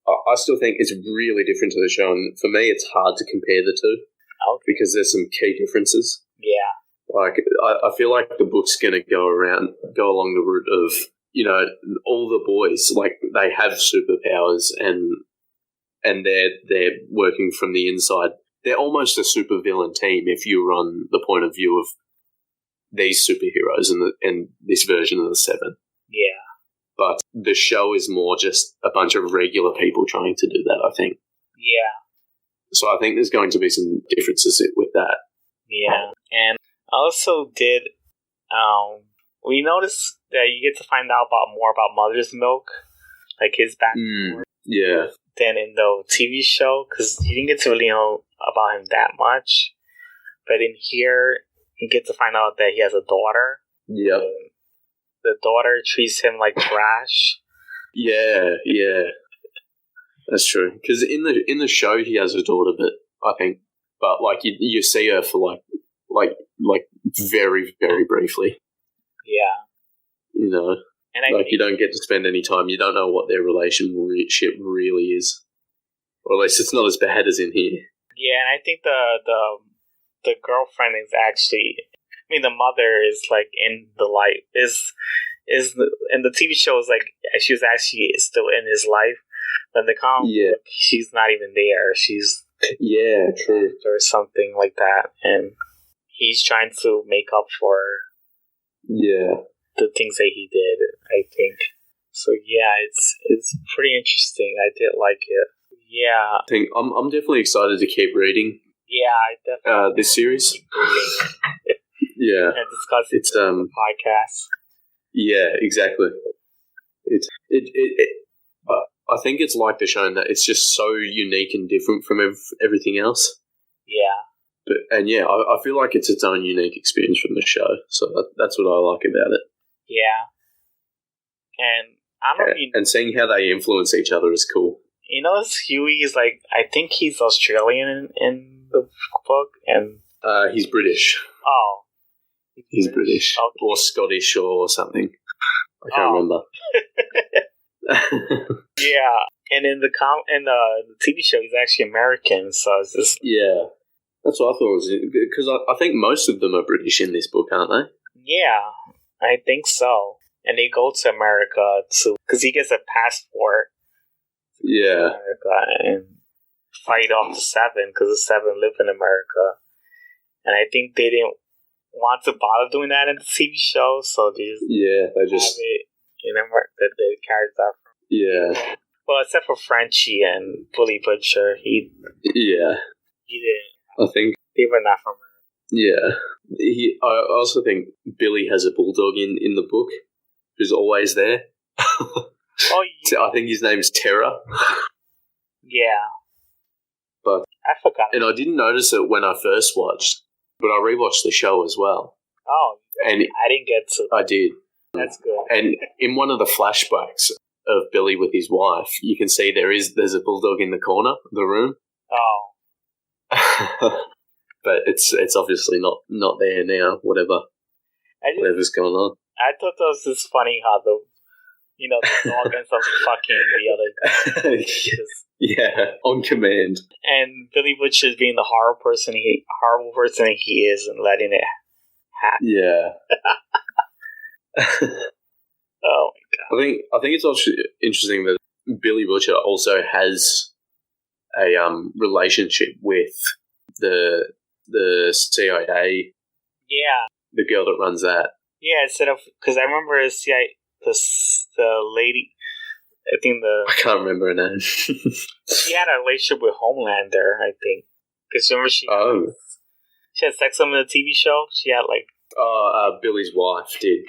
Speaker 2: I still think it's really different to the show, and for me it's hard to compare the two.
Speaker 1: Okay.
Speaker 2: Because there's some key differences.
Speaker 1: Yeah.
Speaker 2: Like, I feel like the book's going to go along the route of, you know, all the boys, like, they have superpowers and they're working from the inside. They're almost a supervillain team if you're on the point of view of these superheroes and this version of the Seven.
Speaker 1: Yeah.
Speaker 2: But the show is more just a bunch of regular people trying to do that, I think.
Speaker 1: Yeah.
Speaker 2: So I think there's going to be some differences with that.
Speaker 1: Yeah. And I also did, we noticed that you get to find out more about Mother's Milk, like his backstory.
Speaker 2: Yeah.
Speaker 1: Than in the TV show, because you didn't get to really know about him that much. But in here, you get to find out that he has a daughter.
Speaker 2: Yep.
Speaker 1: The daughter treats him like trash.
Speaker 2: Yeah. That's true. Because in the show, he has a daughter, but like you see her for like very, very briefly.
Speaker 1: Yeah.
Speaker 2: You know. And you don't get to spend any time. You don't know what their relationship really is, or at least it's not as bad as in here.
Speaker 1: Yeah, and I think the girlfriend is actually, I mean, the mother is like in the light in the TV show is like she was actually still in his life, but in the comic book, she's not even there. She's
Speaker 2: true,
Speaker 1: or something like that, and he's trying to make up for the things that he did, I think. So yeah, it's pretty interesting. I did like it. Yeah,
Speaker 2: I think I'm definitely excited to keep reading.
Speaker 1: Yeah, I definitely
Speaker 2: this series. Yeah,
Speaker 1: and discussing it on the podcast.
Speaker 2: Yeah, exactly. I think it's like the show in that it's just so unique and different from everything else.
Speaker 1: Yeah.
Speaker 2: I feel like it's its own unique experience from the show. So that's what I like about it.
Speaker 1: Yeah. And I don't know
Speaker 2: and seeing how they influence each other is cool.
Speaker 1: You know, Huey is like, I think he's Australian in the book, and
Speaker 2: he's British.
Speaker 1: Oh.
Speaker 2: He's British. Okay. Or Scottish or something. I can't remember.
Speaker 1: Yeah. And in the TV show, he's actually American, so it's just...
Speaker 2: Yeah. That's what I thought was... Because I think most of them are British in this book, aren't they?
Speaker 1: Yeah, I think so. And they go to America, because he gets a passport.
Speaker 2: Yeah.
Speaker 1: America and fight off the Seven, because the Seven live in America. And I think they didn't want to bother doing that in the TV show, so they just have it in America, that the characters are from.
Speaker 2: Yeah.
Speaker 1: Well, except for Frenchie and Bully Butcher, he didn't.
Speaker 2: I think
Speaker 1: they were not from America.
Speaker 2: Yeah. I also think Billy has a bulldog in the book who's always there.
Speaker 1: Oh, yeah.
Speaker 2: I think his name's Terra.
Speaker 1: Yeah.
Speaker 2: But
Speaker 1: I forgot.
Speaker 2: And I didn't notice it when I first watched, but I rewatched the show as well.
Speaker 1: Oh, and I didn't get to.
Speaker 2: I did.
Speaker 1: That's good.
Speaker 2: And in one of the flashbacks, of Billy with his wife, you can see there's a bulldog in the corner of the room.
Speaker 1: Oh.
Speaker 2: But it's obviously not there now. Whatever's going on.
Speaker 1: I thought that was just funny how the dog ends up fucking the other.
Speaker 2: Yeah, on command.
Speaker 1: And Billy Butcher being the horrible person he is and letting it happen.
Speaker 2: Yeah.
Speaker 1: Oh my god.
Speaker 2: I think it's also interesting that Billy Butcher also has a relationship with the CIA.
Speaker 1: Yeah.
Speaker 2: The girl that runs that.
Speaker 1: Yeah, instead of because I remember the lady. I think
Speaker 2: I can't remember her name.
Speaker 1: she had a relationship with Homelander. I think because remember she had sex on the TV show. She had
Speaker 2: Billy's wife did.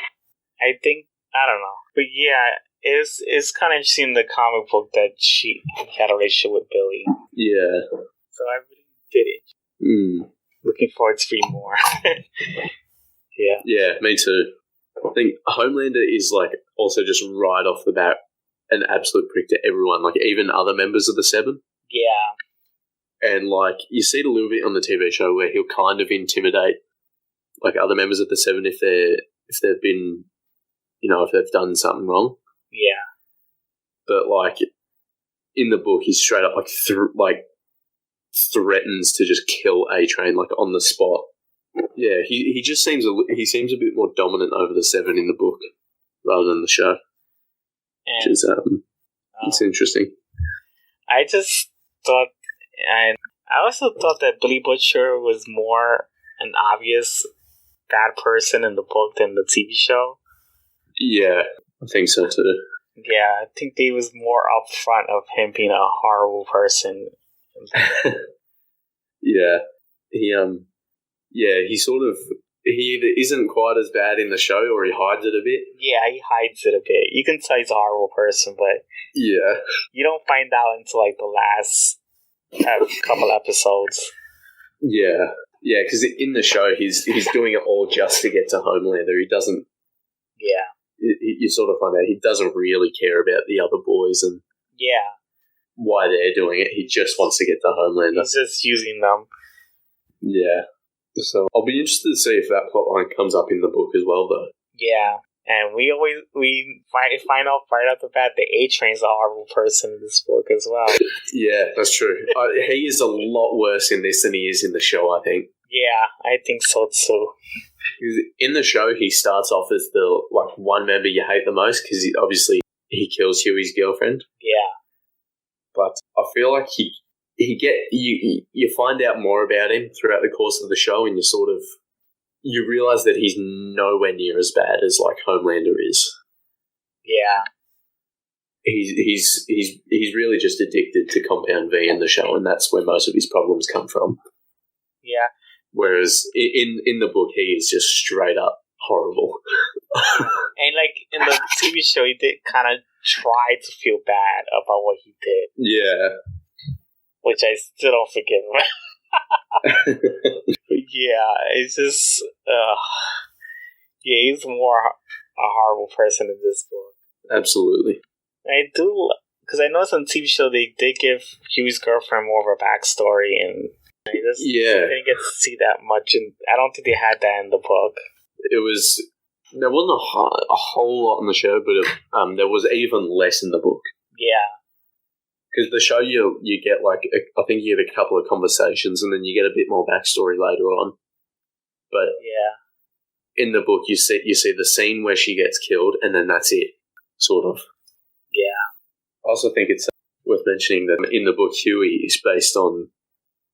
Speaker 1: I think I don't know, but yeah, it's kind of interesting in the comic book that she had a relationship with Billy.
Speaker 2: Yeah.
Speaker 1: So I really did it. Looking forward to reading more. Yeah.
Speaker 2: Yeah, me too. I think Homelander is also just right off the bat an absolute prick to everyone, even other members of the Seven.
Speaker 1: Yeah.
Speaker 2: And you see it a little bit on the TV show where he'll kind of intimidate other members of the Seven if they've been, if they've done something wrong.
Speaker 1: Yeah.
Speaker 2: But in the book, he's straight up threatens to just kill A-Train on the spot. Yeah, he just seems a bit more dominant over the Seven in the book rather than the show. Which is it's interesting.
Speaker 1: I just thought, and I also thought that Billy Butcher was more an obvious bad person in the book than the TV show.
Speaker 2: Yeah, I think so too.
Speaker 1: Yeah, I think he was more upfront of him being a horrible person.
Speaker 2: Yeah, he either isn't quite as bad in the show or he hides it a bit.
Speaker 1: Yeah, he hides it a bit. You can tell he's a horrible person, but
Speaker 2: yeah,
Speaker 1: you don't find out until the last couple episodes.
Speaker 2: Yeah, because in the show he's doing it all just to get to Homelander. He doesn't.
Speaker 1: Yeah,
Speaker 2: you sort of find out he doesn't really care about the other boys and why they're doing it. He just wants to get to Homelander.
Speaker 1: He's just using them.
Speaker 2: Yeah. So I'll be interested to see if that plotline comes up in the book as well, though.
Speaker 1: Yeah, and we find out right off the bat that A-Train's a horrible person in this book as well.
Speaker 2: Yeah, that's true. He is a lot worse in this than he is in the show, I think.
Speaker 1: Yeah, I think so too.
Speaker 2: In the show, he starts off as the one member you hate the most because obviously he kills Huey's girlfriend.
Speaker 1: Yeah,
Speaker 2: but I feel like you find out more about him throughout the course of the show, and you realize that he's nowhere near as bad as Homelander is.
Speaker 1: Yeah,
Speaker 2: he's really just addicted to Compound V in the show, and that's where most of his problems come from.
Speaker 1: Yeah.
Speaker 2: Whereas in the book, he is just straight up horrible.
Speaker 1: And in the TV show, he did kind of try to feel bad about what he did.
Speaker 2: Yeah.
Speaker 1: Which I still don't forgive him. Yeah, it's just, he's more a horrible person in this book.
Speaker 2: Absolutely.
Speaker 1: I do, because I noticed on the TV show they did give Huey's girlfriend more of a backstory, and I didn't get to see that much, and I don't think they had that in the book.
Speaker 2: There wasn't a whole lot in the show, but there was even less in the book.
Speaker 1: Yeah.
Speaker 2: Because the show you get I think you get a couple of conversations and then you get a bit more backstory later on. But in the book you see the scene where she gets killed and then that's it, sort of.
Speaker 1: Yeah.
Speaker 2: I also think it's worth mentioning that in the book Huey is based on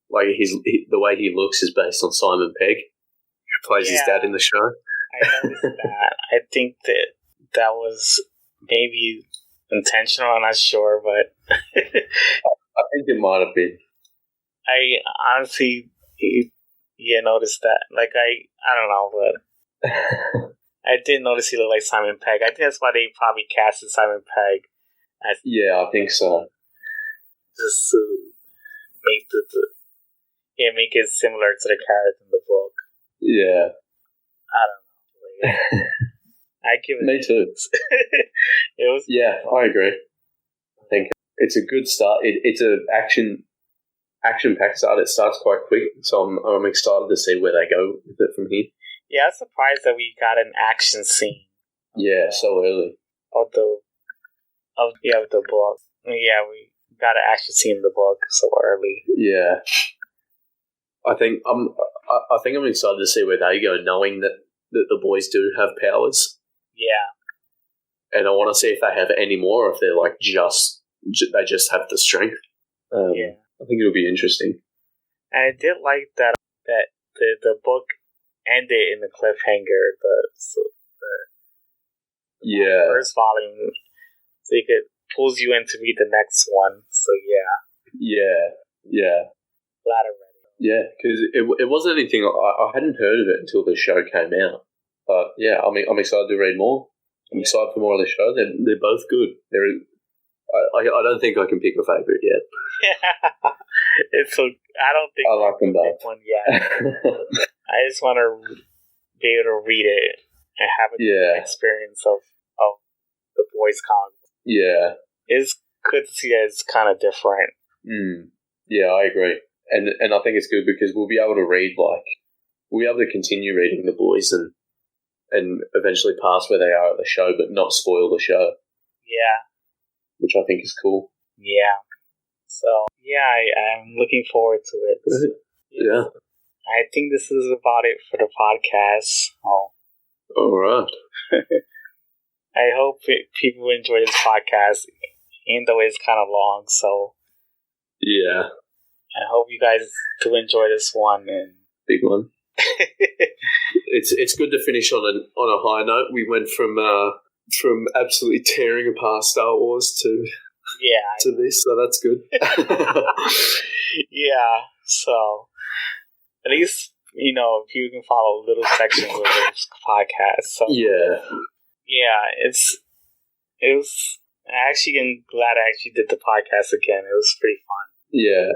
Speaker 2: the way he looks is based on Simon Pegg, who plays his dad in the show.
Speaker 1: I noticed that. I think that was maybe intentional, I'm not sure, but
Speaker 2: I think it might have been.
Speaker 1: I honestly noticed that. I don't know, but I did notice he looked like Simon Pegg. I think that's why they probably casted Simon Pegg.
Speaker 2: I think so.
Speaker 1: Just to make it similar to the character in the book.
Speaker 2: Yeah.
Speaker 1: I don't know. I give it.
Speaker 2: Me too.
Speaker 1: It was.
Speaker 2: Yeah, I agree. I think it's a good start. It's a action-packed start. It starts quite quick, so I'm excited to see where they go with it from here.
Speaker 1: Yeah, I'm surprised that we got an action scene.
Speaker 2: Yeah, so early.
Speaker 1: Of the book. Yeah, we got an action scene in the book so early.
Speaker 2: Yeah, I think I'm excited to see where they go, knowing that the boys do have powers.
Speaker 1: Yeah,
Speaker 2: and I want to see if they have any more, or if they're like they just have the strength.
Speaker 1: Yeah,
Speaker 2: I think it'll be interesting.
Speaker 1: and I did like that the book ended in the cliffhanger. The first volume, so you could pulls you in to read the next one. So
Speaker 2: yeah.
Speaker 1: Glad I'm ready.
Speaker 2: Yeah, because it wasn't anything I hadn't heard of it until the show came out. But yeah, I'm excited to read more. I'm excited for more of the show. They're both good. I don't think I can pick a favorite yet.
Speaker 1: I don't think
Speaker 2: I like them both.
Speaker 1: One yet. I just want to be able to read it and have an experience of the boys' comic.
Speaker 2: Yeah,
Speaker 1: it's good to see that it's kind of different.
Speaker 2: Yeah, I agree, and I think it's good because we'll be able to read we'll be able to continue reading the boys and eventually pass where they are at the show, but not spoil the show.
Speaker 1: Yeah,
Speaker 2: which I think is cool.
Speaker 1: Yeah, so I'm looking forward to it.
Speaker 2: Yeah,
Speaker 1: I think this is about it for the podcast.
Speaker 2: All right.
Speaker 1: I hope people enjoy this podcast, even though it's kind of long. So
Speaker 2: yeah,
Speaker 1: I hope you guys do enjoy this one. And
Speaker 2: big one. It's good to finish on a high note. We went from absolutely tearing apart Star Wars to this, so that's good.
Speaker 1: Yeah, so at least people can follow little sections of this podcast. So it was. I'm glad I actually did the podcast again. It was pretty fun. Yeah,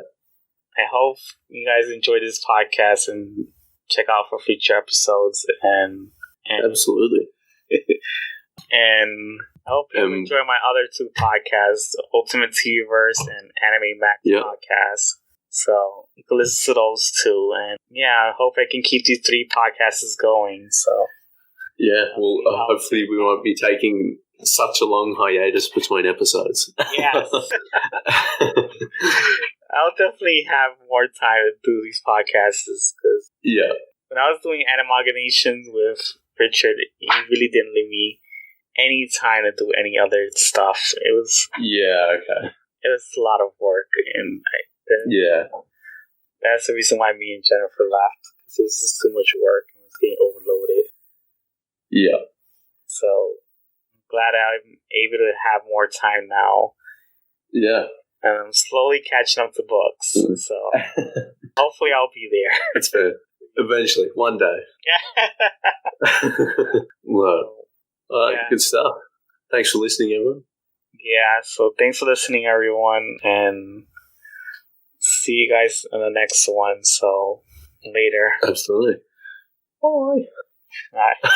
Speaker 1: I hope you guys enjoy this podcast and check out for future episodes. And
Speaker 2: absolutely.
Speaker 1: And I hope you enjoy my other two podcasts, Ultimate Universe and Anime Max podcast. So you can listen to those two. And I hope I can keep these 3 podcasts going. So
Speaker 2: well, hopefully we won't be taking such a long hiatus between episodes.
Speaker 1: Yes. I'll definitely have more time to do these podcasts because when I was doing Animaginations with Richard, he really didn't leave me any time to do any other stuff. It was it was a lot of work, and that's the reason why me and Jennifer left, because it was just too much work and it was getting overloaded. So I'm glad I'm able to have more time now. And I'm slowly catching up to books. So hopefully I'll be there.
Speaker 2: That's fair. Eventually, one day. Well, good stuff. Thanks for listening, everyone.
Speaker 1: So thanks for listening, everyone, and see you guys in the next one. So later.
Speaker 2: Absolutely.
Speaker 1: Bye. Bye.